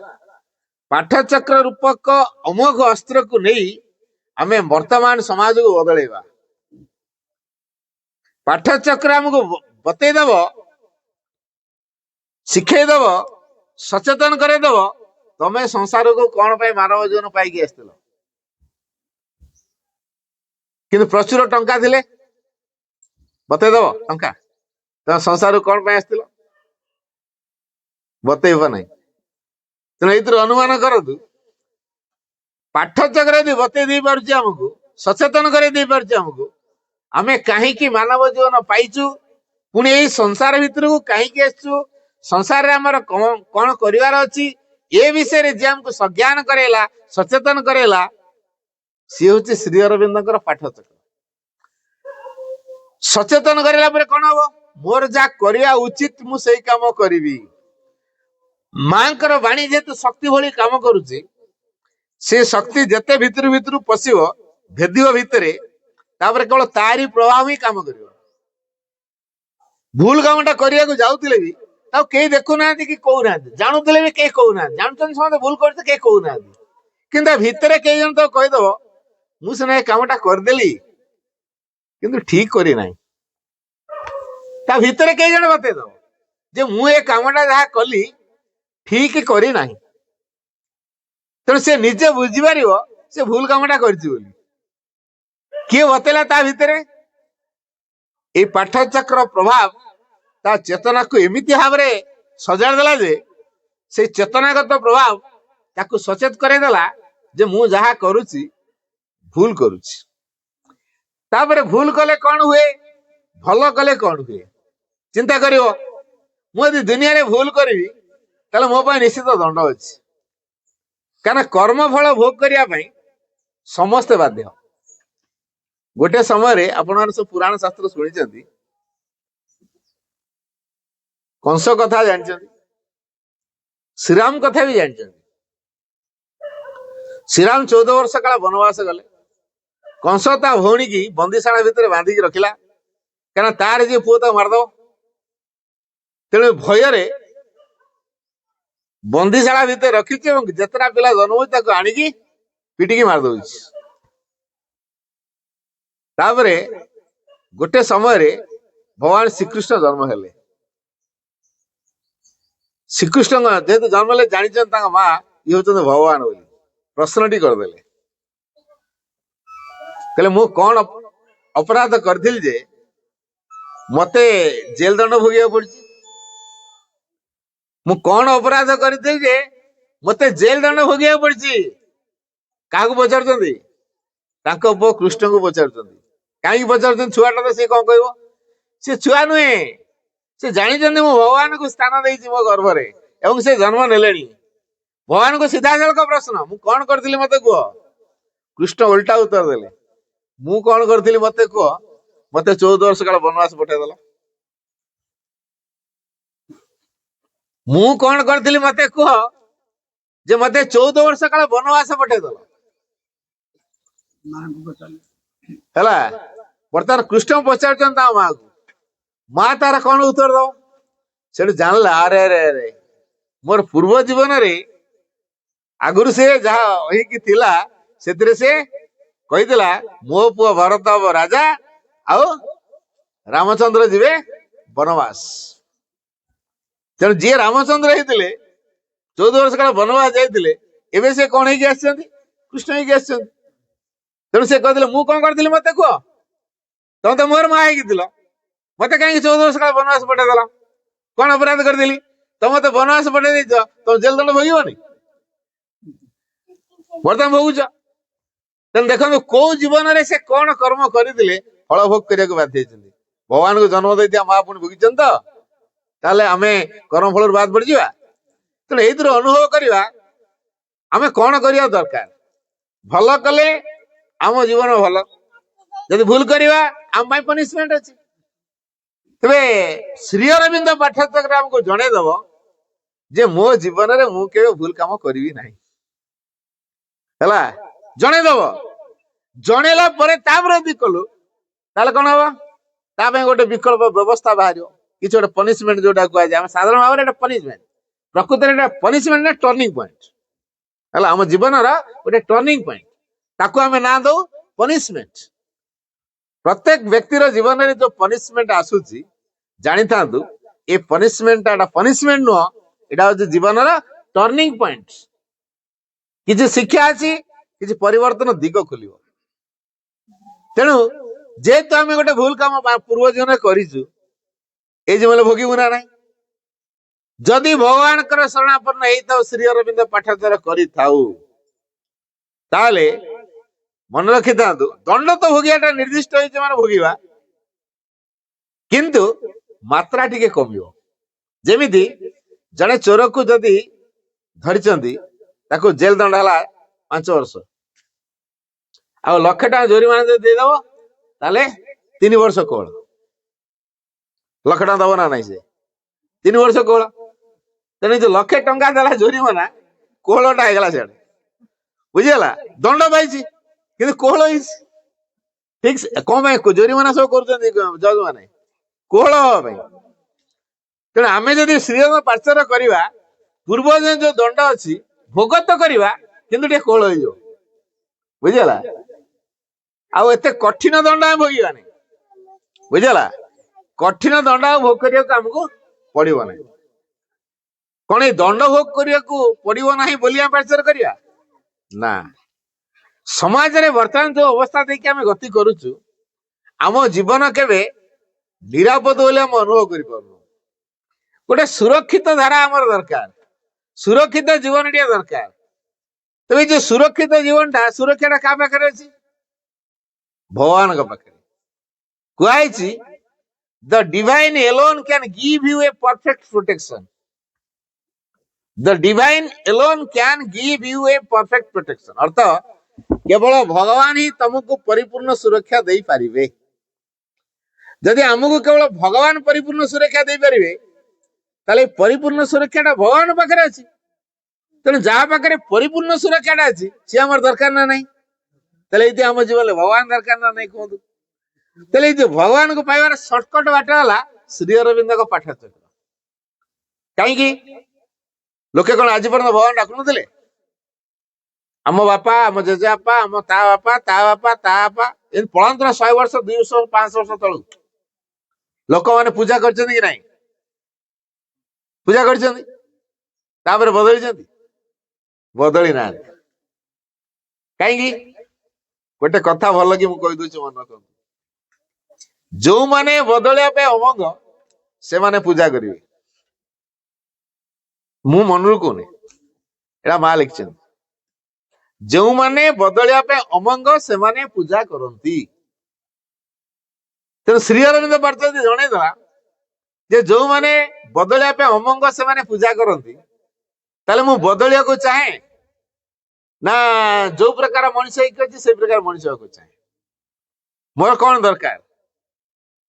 पाठचक्र रूपक अमोघ अस्त्र को नहीं आमे वर्तमान समाज को बदलेबा पाठचक्र हमको बतईदेव शिखेदेव सचेतन करदेव तमें संसार को कौन पाई मानव जीवन पाई आसथिल किंतु प्रचुर टंका थिले बतईदेव टंका तुम संसार को कौन पाई आसथिल बतईब नहीं तेणु ये अनुमान करतु पाठचक्र यदि बतई दे पारुछि हमको सचेतन कर दे पारुछि हमको आमे कहीं मानव जीवन पाइचु पुणी यही संसार भितर को कहीं आसचु संसार रे हमर कौन करिवार अछि ए विषय रे जे हमको सज्ञान करेला सचेतन करेला सी होछि श्री अरविंदर पाठचक्र सचेतन करेला पर कौन हम मोर जा करिया उचित मु सेही काम करिवि मांकर वाणी जेतु शक्ति भली काम करुछि से शक्ति जेते भितर भितर पशिव भेदिव भितरे तापर केवल तारी प्रभाव ही काम कर भूल कामटा करने जाऊे भी कई देखुना कि कहूना जानूले भी कई कहूना जानते समझ भूल कर कहूना कि भितर कई जन तो कहीदेव मुझे कामटा करदेली किंतु ठीक करना भितर कई जन बतईदेव जे मुझे कामटा जहाँ कली ठीक करना तेणु से निजे बुझीपार से भूल कामटा कर किए बतेला ता भितर ये पाठचक्र प्रभाव ता चेतना को एमिति भाव रे सजाड़ देला जे से चेतनागत प्रभाव ताकू सचेत करेदेला जे मु जहा करूची भूल करूची तापर भूल कले कौन हुए भल कले कौन हुए चिंता करिवो मु यदि दुनिया रे भूल करी ताले मो पाई निश्चित दंड अछि कारण कर्म फल भोग करिया पई समस्त बाध्य गोटे समय आपण सब पुराण शास्त्र शुणी कंस कथा जानते श्रीराम कथा भी जानते श्रीराम 14 वर्ष काल वनवास गले कंस ता भौणी की बंदीशाला भितर बांधिकी रखिला क्या तार जी पुओ तो मारद तेणु भय बंदीशाला भितर रखी जितना पिला जन्म हो आणिकी पिटिकी मारद तापरे गोटे समय भगवान श्रीकृष्ण जन्म हेले श्रीकृष्ण जेहेतु जन्म हेले जानी माँ ये होते भगवान बोली प्रश्न टी करदेले कहले मु कौन अपराध करथिल जे मते जेल दंड भोगिया पड़छि मु कौन अपराध करथिल जे मते जेल दंड भोगिया पड़छि काहू पचारुचंदी तांको पो कृष्ण को पचारुचंदी काहे पचारुचंदी छुआटा तो से कौन कहबो से छुआ नुहे से जानी मु भगवान को स्थान देइछि मो गर्भ रे एवं से जन्म नेलेनी भगवान को सीधा सड़क प्रश्न मु कौन करथिली मते कुह कृष्ण उल्टा उत्तर देले मु कौन करथिली मते कुह मते 14 वर्ष काल वनवास पठे देला मु कौन करथिली मते कुह जे मते 14 वर्ष काल वनवास पठे देला हैला बर्तमान कृष्ण पचार माँ को माँ तार कौन उत्तर दो से जानला अरे अरे अरे मोर पूर्व जीवन रे आगुरु से जहा होइकी थिला सेतिरे से कहिदेला मो पुआ भरत अब राजा आउ रामचंद्र जीवे वनवास तेणु जी रामचंद्र होते 14 वर्ष काल वनवास जाइए एवं से कौन है कृष्ण है तेणु से कहते मु कौन करी मत कह तुम तो मोर माँ है मत कहीं 14 वर्ष काल वनवास पठेदेल कौन अपराध करदेली तुम तो वनवास पठे देच तुम जेल दंड भोगनी बर्तमान भोगुच तेना देखो कौ जीवन में से कौन कर्म करते फल भोग करने बाध्य भगवान को जन्म देता माँ पुणी भोगी तो आम कर्म फल बाद पड़ जा तेणु ये अनुभव करवा आम कौन करवा दरकार भल कले आम जीवन भल जब भूल करवा आम पनिशमेंट अच्छी तेरे श्री अरविंद पाठ्यचक्र आमको जनईदब जे मो जीवन में मु के भूल काम करी ना जनईदब जनईला कलु ताले कौन हम ताप गोटे विकल्प व्यवस्था बाहर किसी गोटे पनिशमेंट जोटा कहुए साधारण भाव में पनिशमेंट प्रकृत पनिशमेंट ना टर्निंग पॉइंट है आम जीवन गोटे टर्निंग पॉइंट ताकू आम ना दो पनिशमेंट प्रत्येक व्यक्तिर जीवन में जो पनिशमेंट आसूची जानी था ये पनिशमेंट पनिशमेंट नुह यहाँ हूँ जीवन टर्निंग पॉइंट किसी शिक्षा अच्छी किसी परिवर्तन दिग खोल तेणु जेहेतु आम गोटे भूल काम पूर्व जीवन करूँ ये जीवन भोगबू ना ना जदि भगवान शरणापन्न होता श्री अरविंद पाठाचार कर मन रखी था दंड तो भोगियाटा निर्दिष्ट होने भोगवा किंतु मात्रा टिके कम जमीती जड़े चोर को जदि धरी जेल दंड है 5 वर्ष आ 1 लाख टका जोरिमाना देदेव ताले 3 वर्ष कोल 1 लाख टका दब ना ना से 3 वर्ष कोल तेने जो 1 लाख टका देला जोरिमाना कोहलटा होगा से बुझीगला दंड पाई कि कोहल ठीक कौन जोरिमाना सब कर जज मैंने कोहल हाँपाई तेणु आम जब श्री पार्चर करवा पूर्व जो दंड अच्छी भोग तो करवा कि कोहल हो बुझीगला आउ एत कठिन दंड आम भोगवा नहीं बुझीगला कठिन दंड भोग करने आमको पड़ो ना कौन ये दंड भोग करने को पड़ो ना बोली पार्चर करवा ना समाज रे वर्तमान जो अवस्था देखिए आम गति करुचु आम जीवन केवे निरापद बोले आम अनुभव कर गोटे सुरक्षित धारा आमर दरकार सुरक्षित जीवन टे दरकार तबे जो सुरक्षित जीवन टा सुरक्षा क्या पाखे अच्छी भगवान पाखे कहुई the divine alone can give you a perfect protection the divine alone can give you a perfect protection अर्थ केवल भगवान ही तुमको परिपूर्ण सुरक्षा दे पारिबे जदि आमको केवल भगवान परिपूर्ण सुरक्षा दे पारिबे ताले परिपूर्ण सुरक्षाटा भगवान पाखे अच्छी तेणु जहाँ पाखे परिपूर्ण सुरक्षाटा अच्छी सी आम दरकार ना नहीं ताले आम जीवन भगवान दरकार ना नहीं कहतु ताले जो भगवान को पाइबार सर्टकट बाट है श्री अरविंद पाठचक्र कहीं लोके कौन आज पर्यटन भगवान डाकु नथिले आम बापा आम जेजेबापा आम ता बापा ता बापा ता बापा इन पढ़ात 100 वर्ष 200 500 वर्ष तलू ଲୋକମାନେ ପୂଜା କରିଛନ୍ତି କି ନାହିଁ? ପୂଜା କରିଛନ୍ତି, ତାପରେ ବଦଳିଛନ୍ତି? ବଦଳି ନାହାନ୍ତି। କାହିଁକି? ଗୋଟେ କଥା ଭଲ କି ମୁଁ କହିଦଉଛି, ମନେ ରଖନ୍ତୁ। ଯୋଉମାନେ ବଦଳିବା ପାଇଁ ଅମଙ୍ଗ, ସେମାନେ ପୂଜା କରିବେ। ମୁଁ ମନରୁ କହୁନି, ଏଟା ମା ଲେଖିଛନ୍ତି। ଯୋଉମାନେ ବଦଳିବା ପାଇଁ ଅମଙ୍ଗ, ସେମାନେ ପୂଜା କରନ୍ତି। ତେଣୁ ଶ୍ରୀ ଅରବିନ୍ଦ ପାର୍ଥକ୍ୟ ଜଣେଇଦେଲା ଯେ ଯୋଉମାନେ ବଦଳିବା ପାଇଁ ଅମଙ୍ଗ, ସେମାନେ ପୂଜା କରନ୍ତି। ତାହେଲେ ମୁଁ ବଦଳିବାକୁ ଚାହେଁ ନା ଯୋଉ ପ୍ରକାର ମଣିଷ ହେଇକି ଅଛି ସେଇ ପ୍ରକାର ମଣିଷ ହେବାକୁ ଚାହେଁ? ମୋର କଣ ଦରକାର?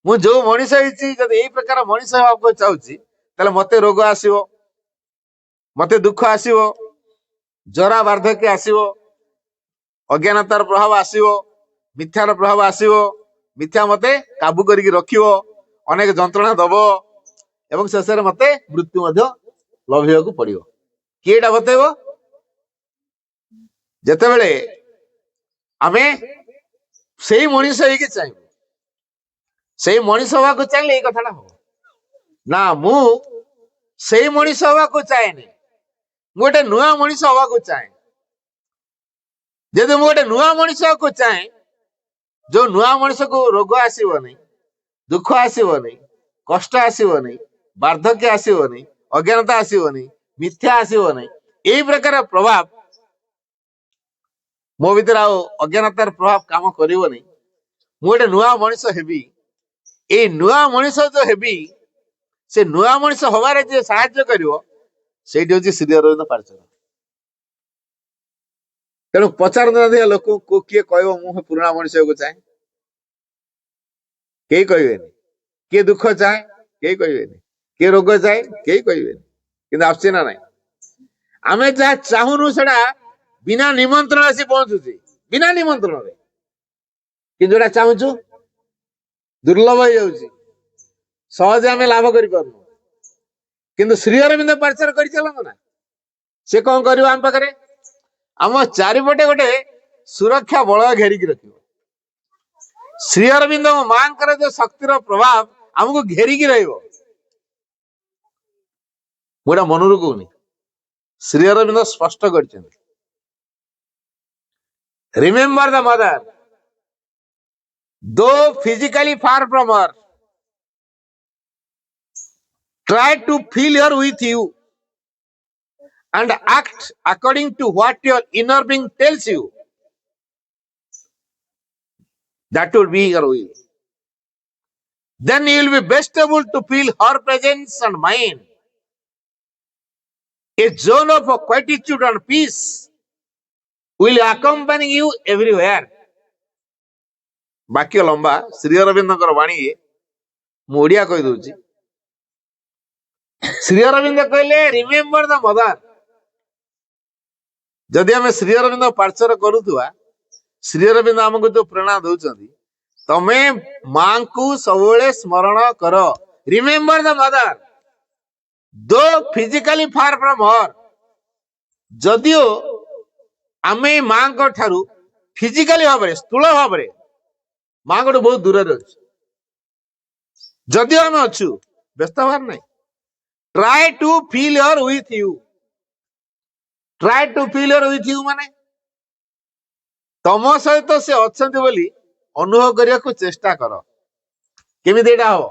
ମୁଁ ଯୋଉ ମଣିଷ ହେଇଛି, ଯଦି ଏଇ ପ୍ରକାର ମଣିଷ ହେବାକୁ ଚାହୁଁଛି, ତାହେଲେ ମତେ ରୋଗ ଆସିବ, ମତେ ଦୁଃଖ ଆସିବ, ଜରା ବାର୍ଦ୍ଧକ୍ୟ ଆସିବ, ଅଜ୍ଞାନତାର ପ୍ରଭାବ ଆସିବ, ମିଥ୍ୟାର ପ୍ରଭାବ ଆସିବ। ମିଥ୍ୟା ମତେ କାବୁ କରିକି ରଖିବ, ଅନେକ ଯନ୍ତ୍ରଣା ଦବ ଏବଂ ଶେଷରେ ମତେ ମୃତ୍ୟୁ ମଧ୍ୟ ଲଭିବାକୁ ପଡିବ। କିଏ ଏଟା ବତେଇବ? ଯେତେବେଳେ ଆମେ ସେଇ ମଣିଷ ହେଇକି ଚାହିଁବୁ, ସେଇ ମଣିଷ ହବାକୁ ଚାହିଁଲେ ଏଇ କଥାଟା ହବ ନା। ମୁଁ ସେଇ ମଣିଷ ହବାକୁ ଚାହେଁନି, ମୁଁ ଗୋଟେ ନୂଆ ମଣିଷ ହବାକୁ ଚାହେଁ। ଯଦି ମୁଁ ଗୋଟେ ନୂଆ ମଣିଷ ହବାକୁ ଚାହେଁ, ଯୋଉ ନୂଆ ମଣିଷକୁ ରୋଗ ଆସିବନି, ଦୁଃଖ ଆସିବନି, କଷ୍ଟ ଆସିବନି, ବାର୍ଦ୍ଧକ୍ୟ ଆସିବନି, ଅଜ୍ଞାନତା ଆସିବନି, ମିଥ୍ୟା ଆସିବନି, ଏଇ ପ୍ରକାର ପ୍ରଭାବ ମୋ ଭିତରେ ଆଉ ଅଜ୍ଞାନତାର ପ୍ରଭାବ କାମ କରିବନି, ମୁଁ ଗୋଟେ ନୂଆ ମଣିଷ ହେବି। ଏଇ ନୂଆ ମଣିଷ ଯୋଉ ହେବି, ସେ ନୂଆ ମଣିଷ ହବାରେ ଯିଏ ସାହାଯ୍ୟ କରିବ, ସେଇଠି ହଉଛି ଶ୍ରୀ ଅରବିନ୍ଦ ପାର୍ଥକ୍ୟ। ତେଣୁ ପଚାରନ୍ତୁ ଲୋକଙ୍କୁ, କିଏ କହିବ ମୁଁ ପୁରୁଣା ମଣିଷ ହେବାକୁ ଚାହେଁ? କେହି କହିବେନି। କିଏ ଦୁଃଖ ଚାହେଁ? କେହି କହିବେନି। କିଏ ରୋଗ ଚାହେଁ? କେହି କହିବେନି। କିନ୍ତୁ ଆସୁଛି ନା ନାହିଁ? ଆମେ ଯାହା ଚାହୁଁନୁ ସେଟା ବିନା ନିମନ୍ତ୍ରଣ ଆସି ପହଞ୍ଚୁଛି, ବିନା ନିମନ୍ତ୍ରଣରେ। କିନ୍ତୁ ଯୋଉଟା ଚାହୁଁଛୁ ଦୁର୍ଲଭ ହେଇଯାଉଛି, ସହଜେ ଆମେ ଲାଭ କରିପାରୁନୁ। କିନ୍ତୁ ଶ୍ରୀ ଅରବିନ୍ଦ ପାର୍ଥକ୍ୟ କରିଚାଲନ୍ତୁ ନା, ସେ କଣ କରିବ? ଆମ ପାଖରେ ଆମ ଚାରିପଟେ ଗୋଟେ ସୁରକ୍ଷା ବଳୟ ଘେରିକି ରଖିବ। ଶ୍ରୀ ଅରବିନ୍ଦ ମାଙ୍କର ଯୋଉ ଶକ୍ତିର ପ୍ରଭାବ ଆମକୁ ଘେରିକି ରହିବ। ମୁଁ ଏଟା ମନରୁ କହୁନି, ଶ୍ରୀ ଅରବିନ୍ଦ ସ୍ପଷ୍ଟ କରିଛନ୍ତି। Remember the mother, though physically far from her, try to feel her with you and act according to what your inner being tells you. That would be your will. Then you will be best able to feel her presence and mind. A zone of quietude and peace will accompany you everywhere. ବାକ୍ୟ ଲମ୍ବା, ଶ୍ରୀ ଅରବିନ୍ଦଙ୍କର ବାଣୀ, ମୁଁ ଓଡିଆ କହିଦଉଛି। ଶ୍ରୀ ଅରବିନ୍ଦ କହିଲେ remember ଦ ମଦର। ଯଦି ଆମେ ଶ୍ରୀ ଅରବିନ୍ଦ ପାର୍ଥକ୍ୟ କରୁଥିବା, ଶ୍ରୀ ଅରବିନ୍ଦ ଆମକୁ ଯୋଉ ପ୍ରେରଣା ଦଉଛନ୍ତି, ତମେ ମାଙ୍କୁ ସବୁବେଳେ ସ୍ମରଣ କର। Remember the mother, though physically far from ହର। ଯଦିଓ ଆମେ ମାଙ୍କ ଠାରୁ ଫିଜିକାଲି ଭାବରେ, ସ୍ଥୂଳ ଭାବରେ ମାଙ୍କଠୁ ବହୁତ ଦୂରରେ ଅଛୁ, ଯଦିଓ ଆମେ ଅଛୁ, ବ୍ୟସ୍ତ ହବାର ନାହିଁ। Try to feel her with you. Try to feel her with you ମାନେ ତମ ସହିତ ସେ ଅଛନ୍ତି ବୋଲି ଅନୁଭବ କରିବାକୁ ଚେଷ୍ଟା କର। କେମିତି ଏଇଟା ହବ?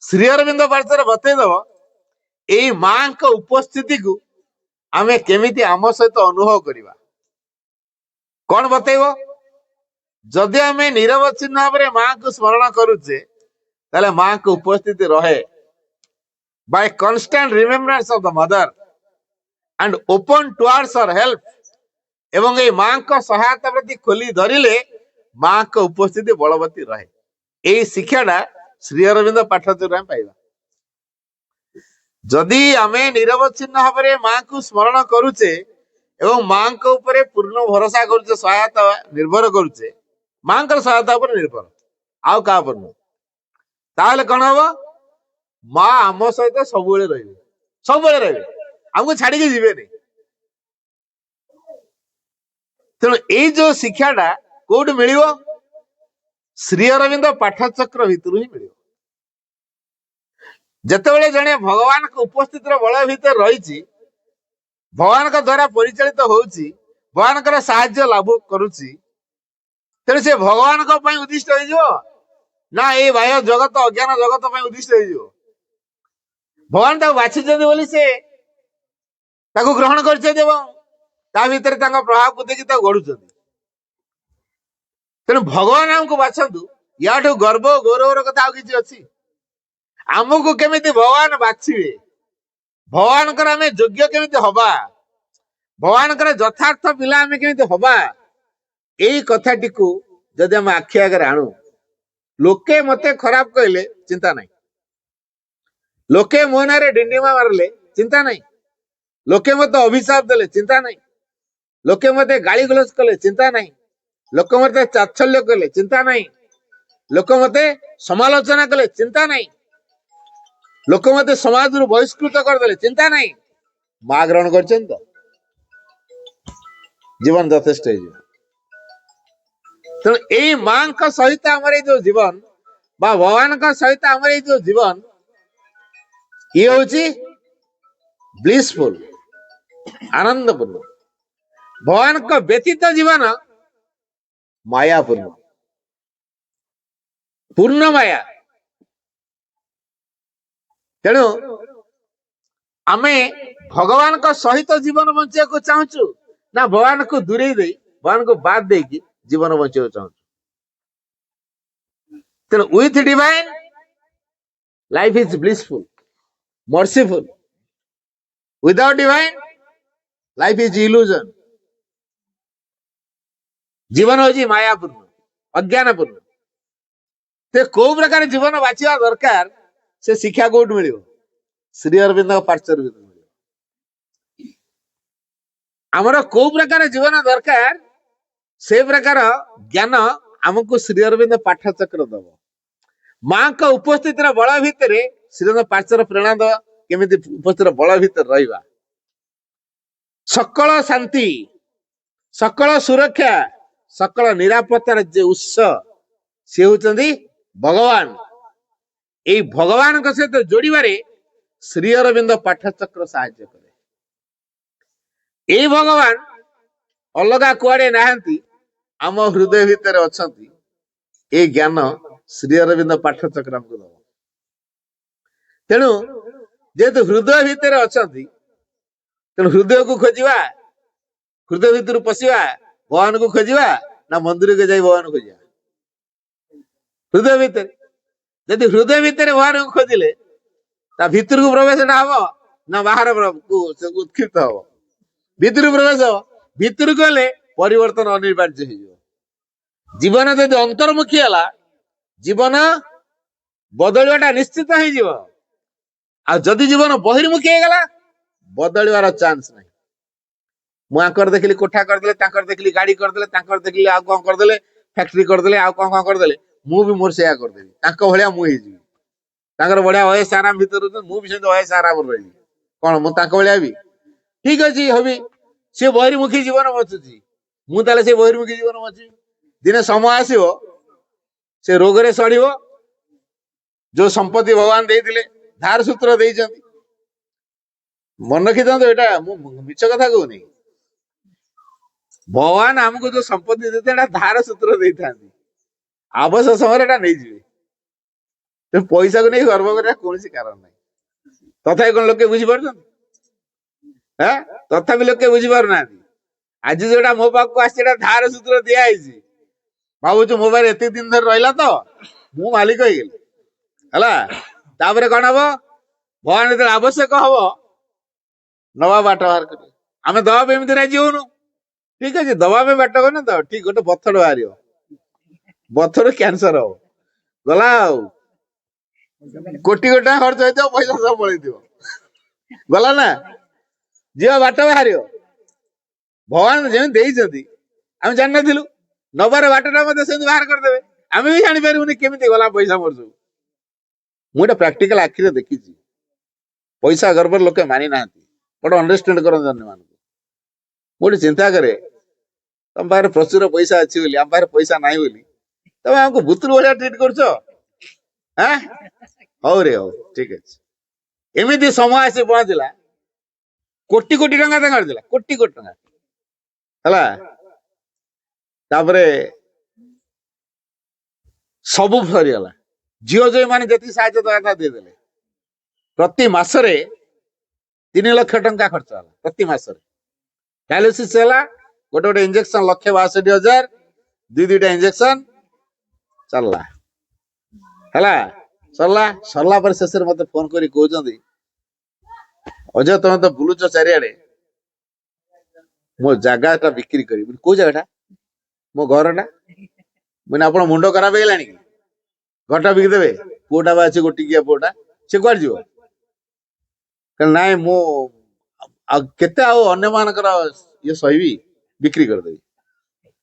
ଶ୍ରୀ ଅରବିନ୍ଦ ପାର୍ଥକ୍ୟ ବତେଇଦବ ଏଇ ମାଙ୍କ ଉପସ୍ଥିତିକୁ ଆମେ କେମିତି ଆମ ସହିତ ଅନୁଭବ କରିବା। କଣ ବତେଇବ? ଯଦି ଆମେ ନିରବଚ୍ଛିନ୍ନ ଭାବରେ ମାଙ୍କୁ ସ୍ମରଣ କରୁଛେ, ତାହେଲେ ମାଙ୍କ ଉପସ୍ଥିତି ରହେ। By constant remembrance of the mother and open towards her help, ଏବଂ ଏଇ ମାଙ୍କ ସହାୟତା ପ୍ରତି ଖୋଲି ଧରିଲେ ମାଙ୍କ ଉପସ୍ଥିତି ବଳବତୀ ରହେ। ଏଇ ଶିକ୍ଷାଟା ଶ୍ରୀ ଅରବିନ୍ଦ ପାଠଚକ୍ରରୁ ଆମେ ପାଇବା। ଯଦି ଆମେ ନିରବଚ୍ଛିନ୍ନ ଭାବରେ ମାଙ୍କୁ ସ୍ମରଣ କରୁଛେ ଏବଂ ମାଙ୍କ ଉପରେ ପୂର୍ଣ୍ଣ ଭରସା କରୁଛେ, ସହାୟତା ନିର୍ଭର କରୁଛେ, ମାଙ୍କର ସହାୟତା ଉପରେ ନିର୍ଭର, ଆଉ କାହା ଉପରେ ନୁହେଁ, ତାହେଲେ କଣ ହବ? ମା ଆମ ସହିତ ସବୁବେଳେ ରହିବେ, ସବୁବେଳେ ରହିବେ, ଆମକୁ ଛାଡିକି ଯିବେନି। ତେଣୁ ଏଇ ଯୋଉ ଶିକ୍ଷାଟା କୋଉଠି ମିଳିବ? ଶ୍ରୀ ଅରବିନ୍ଦ ପାଠଚକ୍ର ଭିତରୁ ହିଁ ମିଳିବ। ଯେତେବେଳେ ଜଣେ ଭଗବାନଙ୍କ ଉପସ୍ଥିତିର ବଳ ଭିତରେ ରହିଛି, ଭଗବାନଙ୍କ ଦ୍ଵାରା ପରିଚାଳିତ ହଉଛି, ଭଗବାନଙ୍କର ସାହାଯ୍ୟ ଲାଭ କରୁଛି, ତେଣୁ ସେ ଭଗବାନଙ୍କ ପାଇଁ ଉଦ୍ଦିଷ୍ଟ ହେଇଯିବ ନା ଏଇ ବାହ୍ୟ ଜଗତ ଅଜ୍ଞାନ ଜଗତ ପାଇଁ ଉଦ୍ଦିଷ୍ଟ ହେଇଯିବ? ଭଗବାନ ତାକୁ ବାଛିଛନ୍ତି ବୋଲି ସେ ତାକୁ ଗ୍ରହଣ କରିଛନ୍ତି ଏବଂ ତା ଭିତରେ ତାଙ୍କ ପ୍ରଭାବକୁ ଦେଖି ତାକୁ ଗଢୁଛନ୍ତି। ତେଣୁ ଭଗବାନ ଆମକୁ ବାଛନ୍ତୁ, ୟାଠୁ ଗର୍ବ ଗୌରବର କଥା ଆଉ କିଛି ଅଛି? ଆମକୁ କେମିତି ଭଗବାନ ବାଛିବେ, ଭଗବାନଙ୍କର ଆମେ ଯୋଗ୍ୟ କେମିତି ହବା, ଭଗବାନଙ୍କର ଯଥାର୍ଥ ପିଲା ଆମେ କେମିତି ହବା, ଏଇ କଥାଟିକୁ ଯଦି ଆମେ ଆଖି ଆଗରେ ଆଣୁ, ଲୋକେ ମତେ ଖରାପ କହିଲେ ଚିନ୍ତା ନାହିଁ, ଲୋକେ ମୋ ନାଁରେ ଡିଣ୍ଡିମା ମାରିଲେ ଚିନ୍ତା ନାହିଁ, ଲୋକେ ମତେ ଅଭିଶାପ ଦେଲେ ଚିନ୍ତା ନାହିଁ, ଲୋକେ ମତେ ଗାଳି ଗୁଲଜ କଲେ ଚିନ୍ତା ନାହିଁ, ଲୋକ ମତେ ଚାଞ୍ଚଲ୍ୟ କଲେ ଚିନ୍ତା ନାହିଁ, ଲୋକ ମତେ ସମାଲୋଚନା କଲେ ଚିନ୍ତା ନାହିଁ, ଲୋକ ମତେ ସମାଜରୁ ବହିଷ୍କୃତ କରିଦେଲେ ଚିନ୍ତା ନାହିଁ, ମା ଗ୍ରହଣ କରିଛନ୍ତି ତ ଜୀବନ ଯଥେଷ୍ଟ ହେଇଯିବ। ତେଣୁ ଏଇ ମାଙ୍କ ସହିତ ଆମର ଏଇ ଯୋଉ ଜୀବନ ବା ଭଗବାନଙ୍କ ସହିତ ଆମର ଏଇ ଯୋଉ ଜୀବନ, ଇଏ ହଉଛି ବ୍ଲିସଫୁଲ, ଆନନ୍ଦପୂର୍ଣ୍ଣ। ଭଗବାନଙ୍କ ବ୍ୟତୀତ ଜୀବନ ମାୟାପୂର୍ଣ୍ଣ, ପୂର୍ଣ୍ଣ ମାୟା। ତେଣୁ ଆମେ ଭଗବାନଙ୍କ ସହିତ ଜୀବନ ବଞ୍ଚିବାକୁ ଚାହୁଁଛୁ ନା ଭଗବାନଙ୍କୁ ଦୂରେଇ ଦେଇ, ଭଗବାନଙ୍କୁ ବାଦ ଦେଇକି ଜୀବନ ବଞ୍ଚିବାକୁ ଚାହୁଁଛୁ? ତେଣୁ with divine life is blissful, merciful. Without divine life is illusion. ଜୀବନ ହଉଛି ମାୟାପୂର୍ଣ୍ଣ, ଅଜ୍ଞାନପୂର୍ଣ୍ଣ। ସେ କୋଉ ପ୍ରକାର ଜୀବନ ବାଛିବା ଦରକାର, ସେ ଶିକ୍ଷା କୋଉଠୁ ମିଳିବ? ଶ୍ରୀ ଅରବିନ୍ଦଙ୍କ ପାର୍ଶ୍ୱରୁ ମିଳିବ। ଆମର କୋଉ ପ୍ରକାର ଜୀବନ ଦରକାର, ସେ ପ୍ରକାର ଜ୍ଞାନ ଆମକୁ ଶ୍ରୀ ଅରବିନ୍ଦ ପାଠଚକ୍ର ଦବ। ମାଙ୍କ ଉପସ୍ଥିତିର ବଳ ଭିତରେ ଶ୍ରୀଅରବିନ୍ଦ ପାର୍ଶ୍ୱର ପ୍ରେରଣା ଦବ, କେମିତି ଉପସ୍ଥିତିର ବଳ ଭିତରେ ରହିବା। ସକଳ ଶାନ୍ତି, ସକଳ ସୁରକ୍ଷା, ସକଳ ନିରାପତ୍ତାର ଯେ ଉତ୍ସ ସେ ହଉଛନ୍ତି ଭଗବାନ। ଏଇ ଭଗବାନଙ୍କ ସହିତ ଯୋଡିବାରେ ଶ୍ରୀ ଅରବିନ୍ଦ ପାଠଚକ୍ର ସାହାଯ୍ୟ କରେ। ଏଇ ଭଗବାନ ଅଲଗା କୁଆଡେ ନାହାନ୍ତି, ଆମ ହୃଦୟ ଭିତରେ ଅଛନ୍ତି। ଏଇ ଜ୍ଞାନ ଶ୍ରୀ ଅରବିନ୍ଦ ପାଠଚକ୍ର ଆମକୁ ଦବ। ତେଣୁ ଯେହେତୁ ହୃଦୟ ଭିତରେ ଅଛନ୍ତି, ତେଣୁ ହୃଦୟକୁ ଖୋଜିବା, ହୃଦୟ ଭିତରୁ ପଶିବା, ଭଗବାନକୁ ଖୋଜିବା ନା ମନ୍ଦିରକୁ ଯାଇ ଭଗବାନ ଖୋଜିବା? ହୃଦୟ ଭିତରେ। ଯଦି ହୃଦୟ ଭିତରେ ଭଗବାନଙ୍କୁ ଖୋଜିଲେ ତା ଭିତରକୁ ପ୍ରବେଶଟା ହବ ନା ବାହାର ଉତ୍କ୍ଷିପ୍ତ ହବ? ଭିତରକୁ ପ୍ରବେଶ ହବ। ଭିତରକୁ ଗଲେ ପରିବର୍ତ୍ତନ ଅନିବାର୍ଯ୍ୟ ହେଇଯିବ। ଜୀବନ ଯଦି ଅନ୍ତର୍ମୁଖୀ ହେଲା, ଜୀବନ ବଦଳିବାଟା ନିଶ୍ଚିତ ହେଇଯିବ। ଆଉ ଯଦି ଜୀବନ ବହିର୍ମୁଖୀ ହେଇଗଲା, ବଦଳିବାର ଚାନ୍ସ ନାହିଁ। ମୁଁ ଆଙ୍କର ଦେଖିଲି କୋଠା କରିଦେଲେ, ତାଙ୍କର ଦେଖିଲି ଗାଡି କରିଦେଲେ, ତାଙ୍କର ଦେଖିଲି ଆଉ କଣ କରିଦେଲେ, ଫ୍ୟାକ୍ଟ୍ରି କରିଦେଲେ, ଆଉ କଣ କଣ କରିଦେଲେ, ମୁଁ ବି ମୋର ସେଇଆ କରିଦେବି, ତାଙ୍କ ଭଳିଆ ମୁଁ ହେଇଯିବି। ତାଙ୍କର ବଢିଆ ଅୟସ ଆରାମ ଭିତରେ ମୁଁ ବି ସେମିତି ଅୟସ ଆରାମରେ ରହିବି। କଣ ମୁଁ ତାଙ୍କ ଭଳିଆ ବି? ଠିକ ଅଛି ହବି। ସେ ବହିର୍ମୁଖୀ ଜୀବନ ବଞ୍ଚୁଛି, ମୁଁ ତାହେଲେ ସେ ବହିର୍ମୁଖୀ ଜୀବନ ବଞ୍ଚିବି। ଦିନେ ସମୟ ଆସିବ, ସେ ରୋଗରେ ସଢିବ। ଯୋଉ ସମ୍ପତ୍ତି ଭଗବାନ ଦେଇଥିଲେ, ଧାର ସୂତ୍ର ଦେଇଛନ୍ତି, ମନେ ରଖିଥାନ୍ତୁ, ଏଇଟା ମୁଁ ମିଛ କଥା କହୁନି। ଭଗବାନ ଆମକୁ ଯୋଉ ସମ୍ପତ୍ତି ଦେଇଥାନ୍ତି, ଏଟା ଧାର ସୂତ୍ର ଦେଇଥାନ୍ତି, ଆବଶ୍ୟକ ସମୟରେ ଏଟା ନେଇଯିବେ। ପଇସାକୁ ନେଇ ଗର୍ବ କରିବା କୌଣସି କାରଣ ନାହିଁ। ତଥାପି କଣ ଲୋକେ ବୁଝିପାରୁଛନ୍ତି? ତଥାପି ଲୋକେ ବୁଝିପାରୁନାହାନ୍ତି। ଆଜି ଯୋଉଟା ମୋ ପାଖକୁ ଆସିଛି, ଏଟା ଧାର ସୂତ୍ର ଦିଆହେଇଛି। ଭାବୁଛୁ ମୋ ପାଖରେ ଏତିକି ଦିନ ଧରି ରହିଲା ତ ମୁଁ ମାଲିକ ହେଇଗଲି, ହେଲା। ତାପରେ କଣ ହବ? ଭଗବାନ ଯେତେବେଳେ ଆବଶ୍ୟକ ହବ ନବା ବାଟ ବାହାର କରିବେ। ଆମେ ଦବା ପାଇଁ ଏମିତି ରାଜି ହଉନୁ। ଠିକ ଅଛି, ଦବା ପାଇଁ ବାଟ କରୁନ ତ, ଠିକ ଗୋଟେ ପଥର ବାହାରିବ, ପଥର କ୍ୟାନ୍ସର ହବ, ଗଲା ଆଉ କୋଟି କୋଟି ଟଙ୍କା ଖର୍ଚ୍ଚ ହେଇଥିବ, ପଇସା ସବୁ ପଳେଇଥିବ, ଗଲା ନା। ଯିବା ବାଟ ବାହାରିବ। ଭଗବାନ ଯେମିତି ଦେଇଛନ୍ତି ଆମେ ଜାଣିନଥିଲୁ, ନବାର ବାଟଟା ମଧ୍ୟ ସେମିତି ବାହାର କରିଦେବେ, ଆମେ ବି ଜାଣିପାରିବୁନି କେମିତି ଗଲା ପଇସା ମୋର ସବୁ। ମୁଁ ଏଟା ପ୍ରାକ୍ଟିକାଲ ଆଖିରେ ଦେଖିଛି। ପଇସା ଗର୍ବରେ ଲୋକେ ମାନି ନାହାନ୍ତି, ବଡ ଅଣ୍ଡରଷ୍ଟାଣ୍ଡ କରନ୍ତି ଅନ୍ୟମାନଙ୍କୁ। ମୁଁ ଗୋଟେ ଚିନ୍ତା କରେ, ତମ ପାଖରେ ପ୍ରଚୁର ପଇସା ଅଛି ବୋଲି, ଆମ ପାଖରେ ପଇସା ନାହିଁ ବୋଲି ତମେ ଆମକୁ ଭୂତରୁ ଭଳିଆ ଟ୍ରିଟ୍ କରୁଛ। ହଉ ରେ, ହଉ ଠିକ ଅଛି। ଏମିତି ସମୟ ଆସି ପହଞ୍ଚିଲା, କୋଟି କୋଟି ଟଙ୍କା ତାଙ୍କର ଥିଲା, କୋଟି କୋଟି ଟଙ୍କା ହେଲା। ତାପରେ ସବୁ ସରିଗଲା। ଝିଅ ଯୋଉମାନେ ଯେତିକି ସାହାଯ୍ୟ ଦବା କଥା ଦେଇଦେଲେ। ପ୍ରତି ମାସରେ 3 ଲକ୍ଷ ଟଙ୍କା ଖର୍ଚ୍ଚ ହେଲା ପ୍ରତି ମାସରେ। ଡାୟାଲିସିସ୍ ହେଲା, ଗୋଟେ ଗୋଟେ ଇଞ୍ଜେକ୍ସନ 1,62,000, ଦୁଇଟା ଇଞ୍ଜେକ୍ସନ ଚାଲିଲା ହେଲା। ସରିଲା ପରେ ଶେଷରେ ମତେ ଫୋନ କରି କହୁଛନ୍ତି, ଅଜୟ ତମେ ତ ବୁଲୁଛ ଚାରିଆଡେ, ମୋ ଜାଗାଟା ବିକ୍ରି କରିବି। କୋଉ ଜାଗାଟା? ମୋ ଘରଟା। ମାନେ ଆପଣ ମୁଣ୍ଡ ଖରାପ ହେଇଗଲାଣି କି? ଘରଟା ବିକି ଦେବେ? ପୁଅଟା ବା ଅଛି, ଗୋଟିକିଆ ପୁଅଟା, ସେ କୁଆଡେ ଯିବ? ନାଇଁ ମୁଁ ଆଉ କେତେ ଆଉ ଅନ୍ୟମାନଙ୍କର ଇଏ ସହିବି, ବିକ୍ରି କରିଦେବି।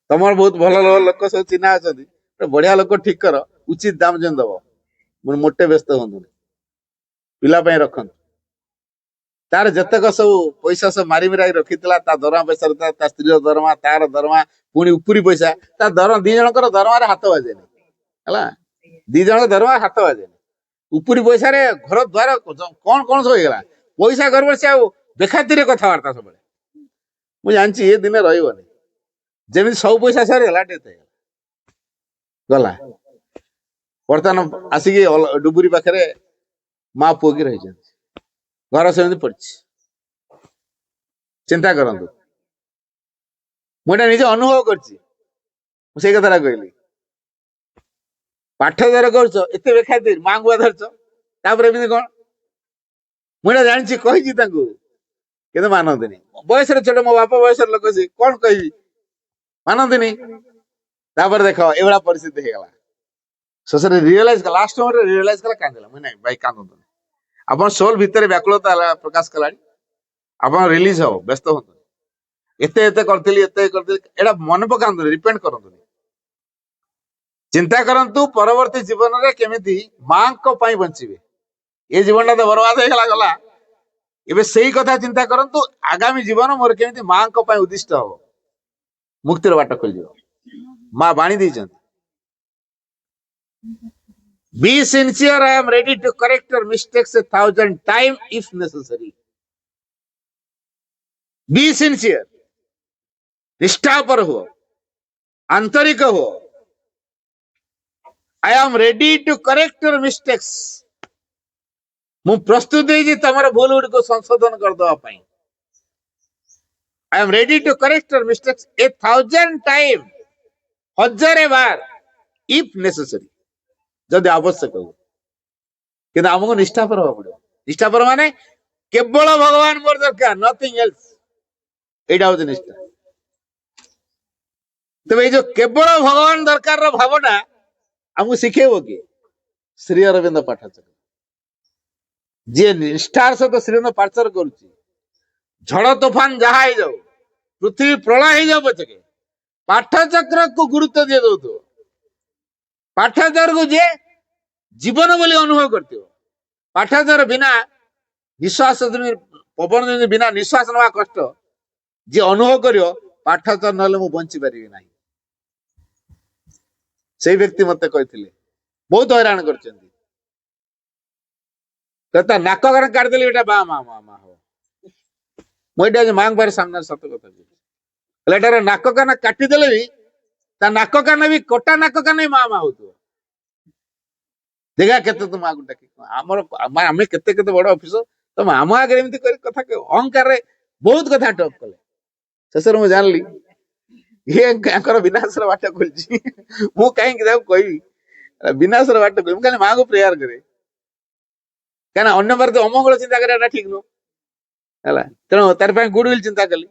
ତମର ବହୁତ ଭଲ ଲୋକ ସବୁ ଚିହ୍ନା ଅଛନ୍ତି, ବଢିଆ ଲୋକ ଠିକ କର, ଉଚିତ ଦାମ ଯେମିତି ଦବ। ମୁଁ ମୋଟେ ବ୍ୟସ୍ତ ହୁଅନ୍ତୁନି, ପିଲା ପାଇଁ ରଖନ୍ତୁ। ତାର ଯେତେକ ସବୁ ପଇସା ସବୁ ମାରିମିରାଇ ରଖିଥିଲା, ତା ଦରମା ପଇସା, ତା ସ୍ତ୍ରୀର ଦରମା, ତାର ଦରମା, ପୁଣି ଉପରି ପଇସା, ତା ଦରମା 2 ଜଣଙ୍କର ଦରମାରେ ହାତ ବାଜେନି ହେଲା। 2 ଜଣଙ୍କ ଦରମା ହାତ ବାଜେନି। ଉପରି ପଇସାରେ ଘର ଦ୍ୱାର କଣ ସବୁ ହେଇଗଲା। ପଇସା ଗର୍ବ ସେ ଆଉ ବେଖାତିରେ କଥାବାର୍ତ୍ତା ସବୁବେଳେ। ମୁଁ ଜାଣିଛି ଏ ଦିନେ ରହିବନି। ଯେମିତି ସବୁ ପଇସା ସରିଗଲା, ଗଲା। ବର୍ତ୍ତମାନ ଆସିକି ଡୁବୁରି ପାଖରେ ମା ପୁଅ କି ରହିଛନ୍ତି, ଘର ସେମିତି ପଡିଛି। ଚିନ୍ତା କରନ୍ତୁ, ମୁଁ ଏଟା ନିଜେ ଅନୁଭବ କରିଛି। ମୁଁ ସେଇ କଥାଟା କହିଲି, ପାଠ ଧର କରୁଛ, ଏତେ ବେଖାତିର ମାଙ୍କୁ ଧରିଛ, ତାପରେ ଏମିତି କଣ? ମୁଁ ଏଟା ଜାଣିଛି, କହିଛି ତାଙ୍କୁ, କିନ୍ତୁ ମାନନ୍ତିନି। ବୟସରେ ଛୋଟ, ମୋ ବାପା ବୟସର ଲୋକ, ସେ କଣ କହିବି, ମାନନ୍ତିନି। ତାପରେ ଦେଖ ଏଇଭଳିଆ ପରିସ୍ଥିତି ହେଇଗଲା। ଶେଷରେ ରିଏଲାଇଜ କଲା, ଲାଷ୍ଟ ମୋମେଣ୍ଟରେ ରିଏଲାଇଜ କଲା, କାନ୍ଦିଲା। ମୁଁ ନାଇଁ ଭାଇ କାନ୍ଦନ୍ତୁନି, ଆପଣ ସୋଲ ଭିତରେ ବ୍ୟାକୁଳତା ପ୍ରକାଶ କଲାଣି, ଆପଣ ରିଲିଜ ହବ, ବ୍ୟସ୍ତ ହୁଅନ୍ତୁନି। ଏତେ କରିଥିଲି, ଏଇଟା ମନେ ପକାନ୍ତୁନି, ରିପେଣ୍ଡ କରନ୍ତୁନି। ଚିନ୍ତା କରନ୍ତୁ ପରବର୍ତ୍ତୀ ଜୀବନରେ କେମିତି ମାଙ୍କ ପାଇଁ ବଞ୍ଚିବେ। ଏ ଜୀବନଟା ତ ବର୍ବାଦ ହେଇଗଲା, ଗଲା। ଏବେ ସେଇ କଥା ଚିନ୍ତା କରନ୍ତୁ, ଆଗାମୀ ଜୀବନ ମୋର କେମିତି ମାଙ୍କ ପାଇଁ ଉଦ୍ଦିଷ୍ଟ ହବ, ମୁକ୍ତିର ବାଟ ଖୋଲିଯିବ। ମା ବାଣୀ ଦେଇଛନ୍ତି, be sincere, I am ready to correct your mistakes 1,000 times if necessary. Be sincere, निष्ठापर हो, आंतरिक हो। I am ready to correct your mistakes. ମୁଁ ପ୍ରସ୍ତୁତ ହେଇଛି ତମର ଭୁଲ ଗୁଡ଼ିକୁ ସଂଶୋଧନ କରିଦେବା ପାଇଁ। I am ready to correct your mistakes 1,000 times, 1000 ବାର, if necessary, ଯଦି ଆବଶ୍ୟକ ହୁଏ। କିନ୍ତୁ ଆମକୁ ନିଷ୍ଠାପର ହବାକୁ ପଡିବ। ନିଷ୍ଠାପର ମାନେ କେବଳ ଭଗବାନ ମୋର ଦରକାର, ନଥିଙ୍ଗ ଏଲ୍ସ। ଏଇଟା ହଉଛି ନିଷ୍ଠା। ତେବେ ଏଇ ଯୋଉ କେବଳ ଭଗବାନ ଦରକାର ଭାବନା ଆମକୁ ଶିଖେଇବ କି? ଶ୍ରୀ ଅରବିନ୍ଦ ପାଠଚକ୍ର। ଯିଏ ନିଷ୍ଠାର ସହିତ ଶ୍ରୀଅରବିନ୍ଦ ପାଠଚକ୍ର କରୁଛି, ଝଡ଼ ତୋଫାନ ଯାହା ହେଇଯାଉ, ପୃଥିବୀ ପ୍ରଳୟ ହେଇଯାଉ ପଛକେ, ପାଠଚକ୍ରକୁ ଗୁରୁତ୍ୱ ଦିଏ ଦଉଥିବ। ପାଠଚକ୍ରକୁ ଯିଏ ଜୀବନ ବୋଲି ଅନୁଭବ କରିଥିବ। ପାଠଚକ୍ର ବିନା ନିଶ୍ୱାସ, ପବନ ଯେମିତି ବିନା ନିଶ୍ୱାସ ନେବା କଷ୍ଟ, ଯିଏ ଅନୁଭବ କରିବ, ପାଠଚକ୍ର ନହେଲେ ମୁଁ ବଞ୍ଚି ପାରିବି ନାହିଁ। ସେଇ ବ୍ୟକ୍ତି ମତେ କହିଥିଲେ, ବହୁତ ହଇରାଣ କରିଛନ୍ତି। ତା ନାକ କାନ କାଟିଦେଲି, ଏଇଟା ମା ମା ମା ମା ହବ। ମୁଁ ଏଇଟା ମାଙ୍କ ପାଖରେ ସାମ୍ନାରେ ସତ କଥା କହୁଛି। ହେଲେ ଏଟାର ନାକ କାନ କାଟିଦେଲେ ବି, ତା ନାକ କାନ ବି, କଟା ନାକ କାନ ବି ମା ମା ହଉଥିବ। ଦେଖା କେତେ ତୁ ମାକୁ ଡାକି, ଆମେ କେତେ ବଡ ଅଫିସର, ତମ ଆମ ଆଗରେ ଏମିତି କରି କଥା କହିବ। ଅହଙ୍କାରରେ ବହୁତ କଥା ଟପ୍ କଲେ। ଶେଷରେ ମୁଁ ଜାଣିଲି ୟାଙ୍କର ବିନାଶର ବାଟ ଖୋଲିଛି। ମୁଁ କାହିଁକି ତାକୁ କହିବି ବିନାଶର ବାଟ କହିବି? ମୁଁ ଖାଲି ମାଆକୁ ପ୍ରେୟାର କରେ, କାହିଁକିନା ଅନ୍ୟ ପ୍ରତି ଅମଙ୍ଗଳ ଚିନ୍ତା କରିବା ଠିକ ନୁହଁ ହେଲା। ତେଣୁ ତାର ପାଇଁ ଗୁଡ ୱିଲ ଚିନ୍ତା କଲି।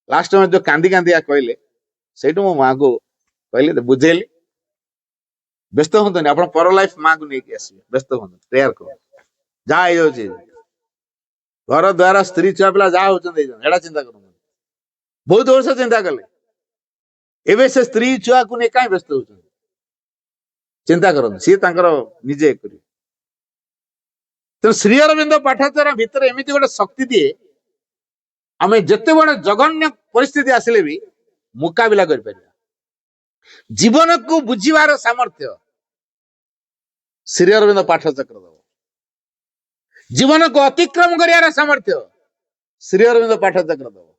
ଲାଷ୍ଟ ଯୋଉ କାନ୍ଦି କହିଲେ, ସେଇଠୁ ମୋ ମାଆକୁ କହିଲି, ବୁଝେଇଲି, ବ୍ୟସ୍ତ ହୁଅନ୍ତୁନି, ଆପଣ ପର ଲାଇଫ ମାଆକୁ ନେଇକି ଆସିବେ, ବ୍ୟସ୍ତ ହୁଅନ୍ତୁ, ପ୍ରେୟାର କର, ଯାହା ହେଇଯାଉଛି। ଘର ଦ୍ୱାର, ସ୍ତ୍ରୀ ଛୁଆ ପିଲା ଯାହା ହଉଛନ୍ତି ହେଇଯାନ୍ତି, ଏଇଟା ଚିନ୍ତା କରନ୍ତୁ। ବହୁତ ବର୍ଷ ଚିନ୍ତା କଲେ, ଏବେ ସେ ସ୍ତ୍ରୀ ଛୁଆକୁ ନେଇ କାହିଁ ବ୍ୟସ୍ତ ହଉଛନ୍ତି? ଚିନ୍ତା କରନ୍ତୁ, ସିଏ ତାଙ୍କର ନିଜେ କରିବେ। ତେଣୁ ଶ୍ରୀ ଅରବିନ୍ଦ ପାଠଚକ୍ର ଭିତରେ ଏମିତି ଗୋଟେ ଶକ୍ତି ଦିଏ, ଆମେ ଯେତେ ବଡ ଜଘନ୍ୟ ପରିସ୍ଥିତି ଆସିଲେ ବି ମୁକାବିଲା କରିପାରିବା। ଜୀବନକୁ ବୁଝିବାର ସାମର୍ଥ୍ୟ ଶ୍ରୀ ଅରବିନ୍ଦ ପାଠଚକ୍ର ଦବ। जीवन को अतिक्रम कर सामर्थ्य श्री अरविंद पाठचक्र दब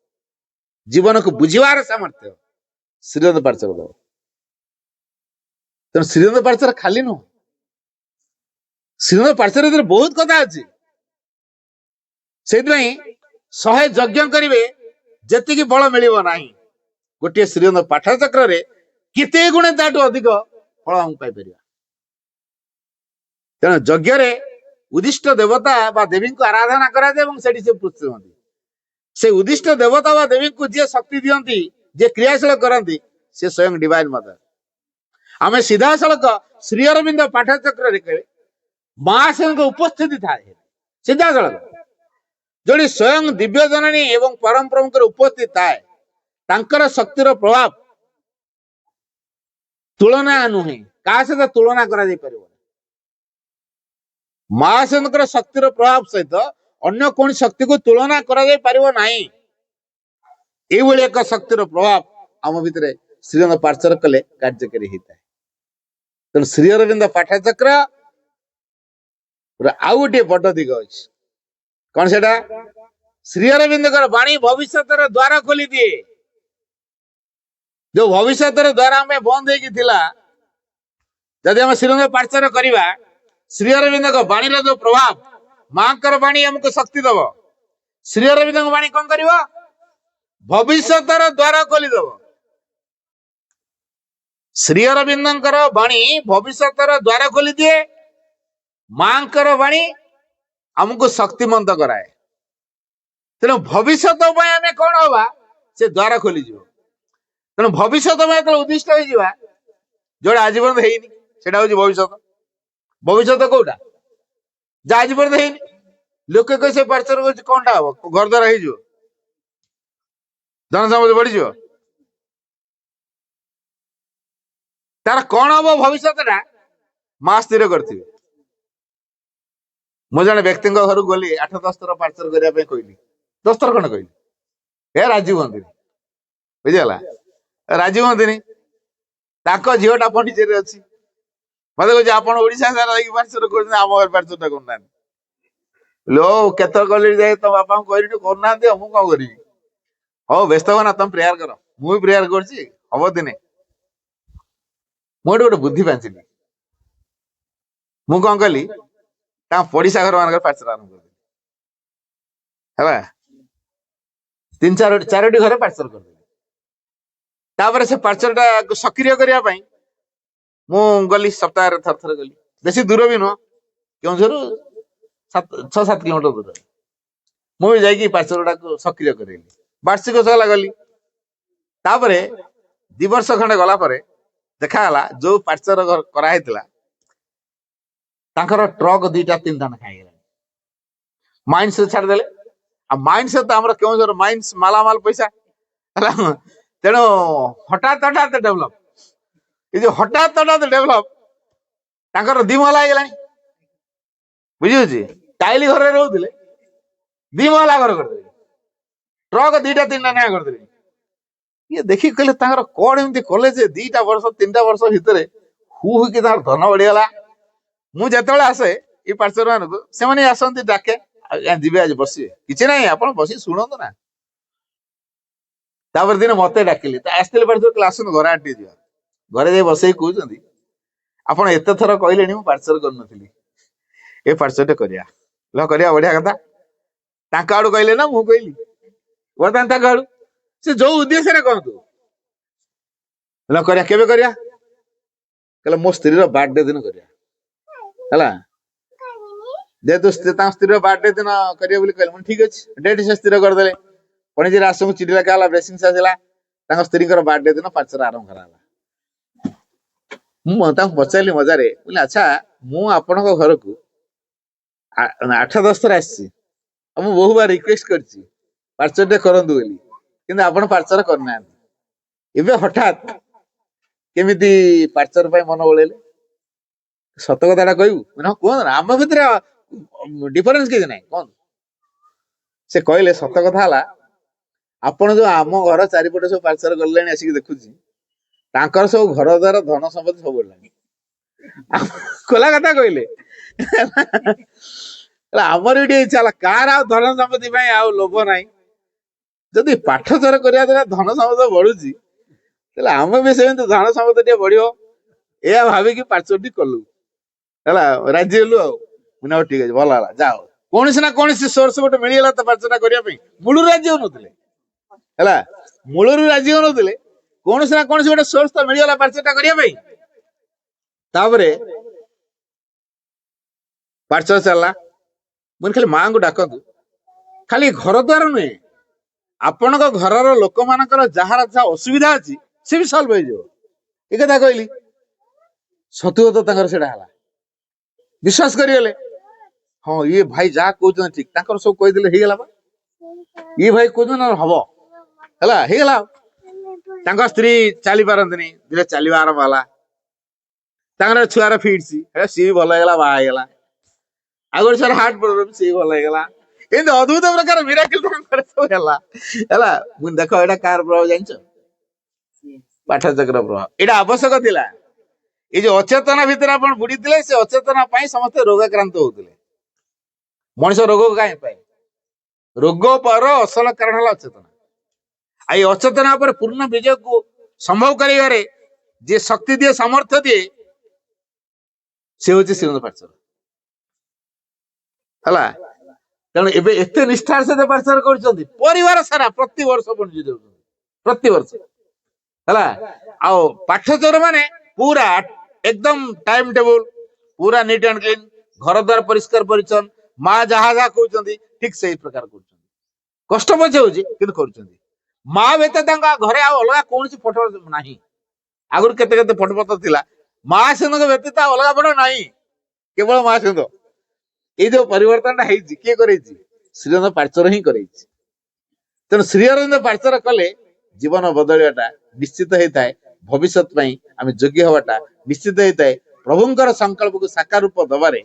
जीवन को बुझार सामर्थ्य श्री अरविंद पाठचक्र दब तेणु श्री अरविंद पाठचक्र खाली नुह श्री अरविंद पाठचक्र बहुत कथा अच्छी से 100 यज्ञ करेंगे जी बल मिल ना गोटे श्री अरविंद पाठचक्र केते गुणे ताठू अधिक फल आम पाई तेणु यज्ञ उद्दिष्ट देवता बा देवी को आराधना कराए पृथ्वी हमें से उद्दिष्ट देवता बा देवी को जी शक्ति दियंती जे क्रियाशील करती से स्वयं डिवाइन मदर आम सीधा सड़क श्री अरविंद पाठचक्र महाशय उपस्थिति थाए सीधा सड़क जो स्वयं दिव्य जननी एवं परम प्रभु उपस्थित थाए तांकर शक्तिर प्रभाव तुलना नुहे क्या सहित तुलना करा महाशय शक्तिर प्रभाव सहित अन्य कौन शक्ति को तुलना करा एक शक्तिर प्रभाव आम भितर श्री अरविंद पाठचक्र कले कार्यकारी होता है तेणु श्री अरविंद पाठचक्र आउ गोटे बड़ दिग अच्छी कौन से श्री अरविंद वाणी भविष्य द्वार खोली दिए जो भविष्य द्वार आम बंद होगा जदि आम श्री अरविंद पाठचक्र करवा श्री अरविंद वाणी जो प्रभाव माँ वाणी आमको शक्ति दब श्री अरविंद वाणी कौन कर भविष्य द्वार खोलीदब श्री अरविंद वाणी भविष्य द्वार खोली दिए माँ वाणी आमको शक्तिमंत कराए तेणु भविष्य आम कौन हवा से द्वार खोली तेणु भविष्य उद्दिष्ट हो जोड़ा आज पर्यंत होनी भविष्य भविष्य कौटा जा आज पर्यंत होनी लोक कैसे पार्चर कौन हम घर द्वारा हो जनसम्मति बढ़ी तार कौन हम भविष्य माँ स्थिर करते मुझे व्यक्ति घर गली 8-10 थर पार्चर करने कहली 10 थर खंड कहली हे राजी हमें बुझीगला राजी हमें झीटा पंडिचेरी अच्छी मत कह आप सारा पार्चर कर आम घर पार्चरटा करना लो केत गली जाए तो बापा कहली करना मुझे कौन करी हाँ व्यस्त हो ना तुम प्रेयर कर मुझे प्रेयर कर दिने मुझे गोटे बुद्धि पांचिली मुझे कौन कली पड़ीसा घर मान पार्चर आरंभ कर 3-4 घर पार्चर कर से पार्चरटा सक्रिय करने मु गली सप्ताह थर थर गली बेसी दूर भी नुह क्यों 6-7 किलोमीटर दूर मुझे जाकि पार्चरटा सक्रिय करेली वार्षिक सला गली 2 वर्ष खंडे गला देखा जो पार्चर कराई ट्रक 2-3 खाईगला माइन्स छाड़दे माइन्स तो आम क्यों माइन्स मालामाल पैसा तेणु हठात डेभलप ये हठात डेभलप 2 महला होगा बुझी टाइली घर रोते 2 महला घर करदे ट्रक 2-3 ना करदे ये देखिए कहले कौन एमती कले 2 वर्ष 3 वर्ष भितर हु कि धन बढ़ीगला मुझे आसे ये पार्चर मान से आसती डाके जी आज बस कि ना आप बस शुणु ना दिन मत डाकिली आसते पार्चर आसन घर आंटी जा घरे जाए बस कहते आप एत थर कहले पार्चर कर ए पार्चर करा बढ़िया कथा आड़ू कहले ना मुझे कहली बर्तमान आड़ू से जो उद्देश्य कहतु मो स्त्री बर्थडे दिन करा जेहेतु स्त्री बर्थडे दिन करें ठीक अच्छे डेट से स्थिर करदे पणिजी आसमु चिठी लिखा ब्लेसिंग आसला स्त्री बर्थडे दिन पार्चर आरंभ करा मुझे पचारि मजारे बोले अच्छा मुझे घर को 8-10 थर आसी बहु बार रिक्वेस्ट करची पार्चर करंतु बोली किंतु आपण पार्चर करना एबे हठात केमिति पार्चर पाई मन बळेले सत कथाटा कहू ना कहना आम भितर डिफरेन्स किसी ना कौन से कहले सत कथा आपण जो आम घर चारिपटे सब पार्चर गले आसिक देखुची सब घर द्वारा धन संपत्ति सब बढ़ला खोला कथा कहले ଆମର ଏଠି ଇଚ୍ଛା ହେଲା କାହାର ଆଉ ଧନ ସମ୍ପତ୍ତି ପାଇଁ ଆଉ ଲୋଭ ନାହିଁ। ଯଦି ପାଠଚର କରିବା ଦ୍ୱାରା ଧନ ସମ୍ପଦ ବଢୁଛି ତାହେଲେ ଆମେ ବି ସେମିତି ଧନ ସମ୍ପଦ ଟିକେ ବଢିବ ଏଇଆ ଭାବିକି ପାଠଟି କଲୁ ହେଲା, ରାଜି ହେଲୁ ଆଉ। ମୁଁ ହଉ ଠିକ ଅଛି, ଭଲ ହେଲା, ଯାଅ। କୌଣସି ନା କୌଣସି ସୋର୍ସ ଗୋଟେ ମିଳିଗଲା ତ ପାଠଟା କରିବା ପାଇଁ। ମୂଳରୁ ରାଜି ହଉନଥିଲେ ହେଲା, ମୂଳରୁ ରାଜି ହଉନଥିଲେ, କୌଣସି ନା କୌଣସି ଗୋଟେ ସୋର୍ସ ତ ମିଳିଗଲା ପାଠଟା କରିବା ପାଇଁ। ତାପରେ ପାଠ ଚାଲିଲା। ମୁଁ ଖାଲି ମାଙ୍କୁ ଡାକନ୍ତୁ, ଖାଲି ଘର ଦ୍ୱାର ନୁହେଁ, ଆପଣଙ୍କ ଘରର ଲୋକମାନଙ୍କର ଯାହାର ଯାହା ଅସୁବିଧା ଅଛି ସେ ବି ସଲ୍ଭ ହେଇଯିବ। ଏ କଥା କହିଲି, ସତୁବତ ତାଙ୍କର ସେଟା ହେଲା। ବିଶ୍ୱାସ କରିଗଲେ, ହଁ ଇଏ ଭାଇ ଯାହା କହୁଛନ୍ତି ଠିକ, ତାଙ୍କର ସବୁ କହିଦେଲେ ହେଇଗଲା ବା। ଇଏ ଭାଇ କହୁଛନ୍ତି ହବ, ହେଲା, ହେଇଗଲା। ତାଙ୍କ ସ୍ତ୍ରୀ ଚାଲି ପାରନ୍ତିନି, ଧୀରେ ଚାଲିବା ଆରମ୍ଭ ହେଲା। ତାଙ୍କର ଛୁଆର ଫିଟ୍ସ, ସିଏ ବି ଭଲ ହେଇଗଲା, ବାହା ହେଇଗଲା। ଆଉ ଗୋଟେ ଛୁଆର ହାର୍ଟ ପ୍ରୋବ୍ଲେମ, ସିଏ ଭଲ ହେଇଗଲା। ଏମିତି ଅଦ୍ଭୁତ ପ୍ରକାର ମିରାକଲ ତାଙ୍କର ସବୁ ହେଲା ହେଲା। ମୁଁ ଦେଖ ଏଇଟା କାହାର ପ୍ରଭାବ ଜାଣିଛ? ପାଠଚକ୍ର ପ୍ରଭାବ। ଏଇଟା ଆବଶ୍ୟକ ଥିଲା। ଏଇ ଯୋଉ ଅଚେତନା ଭିତରେ ଆପଣ ବୁଡିଥିଲେ, ସେ ଅଚେତନା ପାଇଁ ସମସ୍ତେ ରୋଗାକ୍ରାନ୍ତ ହଉଥିଲେ। ମଣିଷ ରୋଗ କାହିଁ ପାଏ? ରୋଗ ପର ଅସଲ କାରଣ ହେଲା ଅଚେତନା। ଆଉ ଏଇ ଅଚେତନା ଉପରେ ପୂର୍ଣ୍ଣ ବିଜୟକୁ ସମ୍ଭବ କରିବାରେ ଯିଏ ଶକ୍ତି ଦିଏ, ସାମର୍ଥ୍ୟ ଦିଏ, ସେ ହଉଛି ଶ୍ରୀମନ୍ତ ପାଠଚର ହେଲା। ତେଣୁ ଏବେ ଏତେ ନିଷ୍ଠାର ସହିତ ପାଠଚର କରୁଛନ୍ତି, ପରିବାର ସାରା ପ୍ରତିବର୍ଷ ବଞ୍ଚି ଯାଉଛନ୍ତି, ପ୍ରତିବର୍ଷ ହେଲା। ଆଉ ପାଠଚର ମାନେ ପୁରା ଏକଦମ ଟାଇମ ଟେବୁଲ, ପୁରା ନିଟ୍ ଆଣ୍ଡ କ୍ଲିନ, ଘର ଦ୍ୱାର ପରିଷ୍କାର ପରିଚ୍ଛନ୍ନ, ମା ଯାହା ଯାହା କହୁଛନ୍ତି ଠିକ ସେଇ ପ୍ରକାର କରୁଛନ୍ତି। କଷ୍ଟ ପଛେ ହଉଛି କିନ୍ତୁ କରୁଛନ୍ତି। ମା ବ୍ୟତୀତ ତାଙ୍କ ଘରେ ଆଉ ଅଲଗା କୌଣସି ଫଟୋ ନାହିଁ। ଆଗରୁ କେତେ କେତେ ଫଟୋ ପତ୍ର ଥିଲା, ମା ସିଂହଙ୍କ ବ୍ୟତୀତ ଆଉ ଅଲଗା ଫଟୋ ନାହିଁ, କେବଳ ମା ସିଂହ। ଏଇ ଯୋଉ ପରିବର୍ତ୍ତନଟା ହେଇଛି, କିଏ କରେଇଛି? ଶ୍ରୀଅରବିନ୍ଦ ପାଠଚର ହିଁ କରେଇଛି। ତେଣୁ ଶ୍ରୀଅରବିନ୍ଦ ପାଠଚର କଲେ ଜୀବନ ବଦଳିବାଟା ନିଶ୍ଚିତ ହେଇଥାଏ। ଭବିଷ୍ୟତ ପାଇଁ ଆମେ ଯୋଗ୍ୟ ହବାଟା ନିଶ୍ଚିତ ହେଇଥାଏ। ପ୍ରଭୁଙ୍କର ସଂକଳ୍ପକୁ ସାକାର ରୂପ ଦବାରେ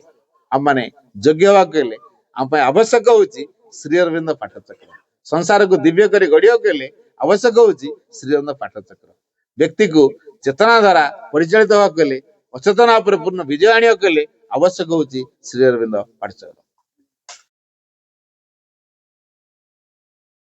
ଆମମାନେ ଯୋଗ୍ୟ ହବାକୁ ହେଲେ ଆମ ପାଇଁ ଆବଶ୍ୟକ ହଉଛି ଶ୍ରୀଅରବିନ୍ଦ ପାଠଚକ୍ର। ସଂସାରକୁ ଦିବ୍ୟ କରି ଗଢିବାକୁ ହେଲେ ଆବଶ୍ୟକ ହଉଛି ଶ୍ରୀଅରବିନ୍ଦ ପାଠଚକ୍ର। ବ୍ୟକ୍ତିକୁ ଚେତନା ଦ୍ୱାରା ପରିଚାଳିତ ହେବାକୁ ହେଲେ, ଅଚେତନା ଉପରେ ପୂର୍ଣ୍ଣ ବିଜୟ ଆଣିବାକୁ ହେଲେ ଆବଶ୍ୟକ ହଉଛି ଶ୍ରୀଅରବିନ୍ଦ ପାଠଚକ୍ର।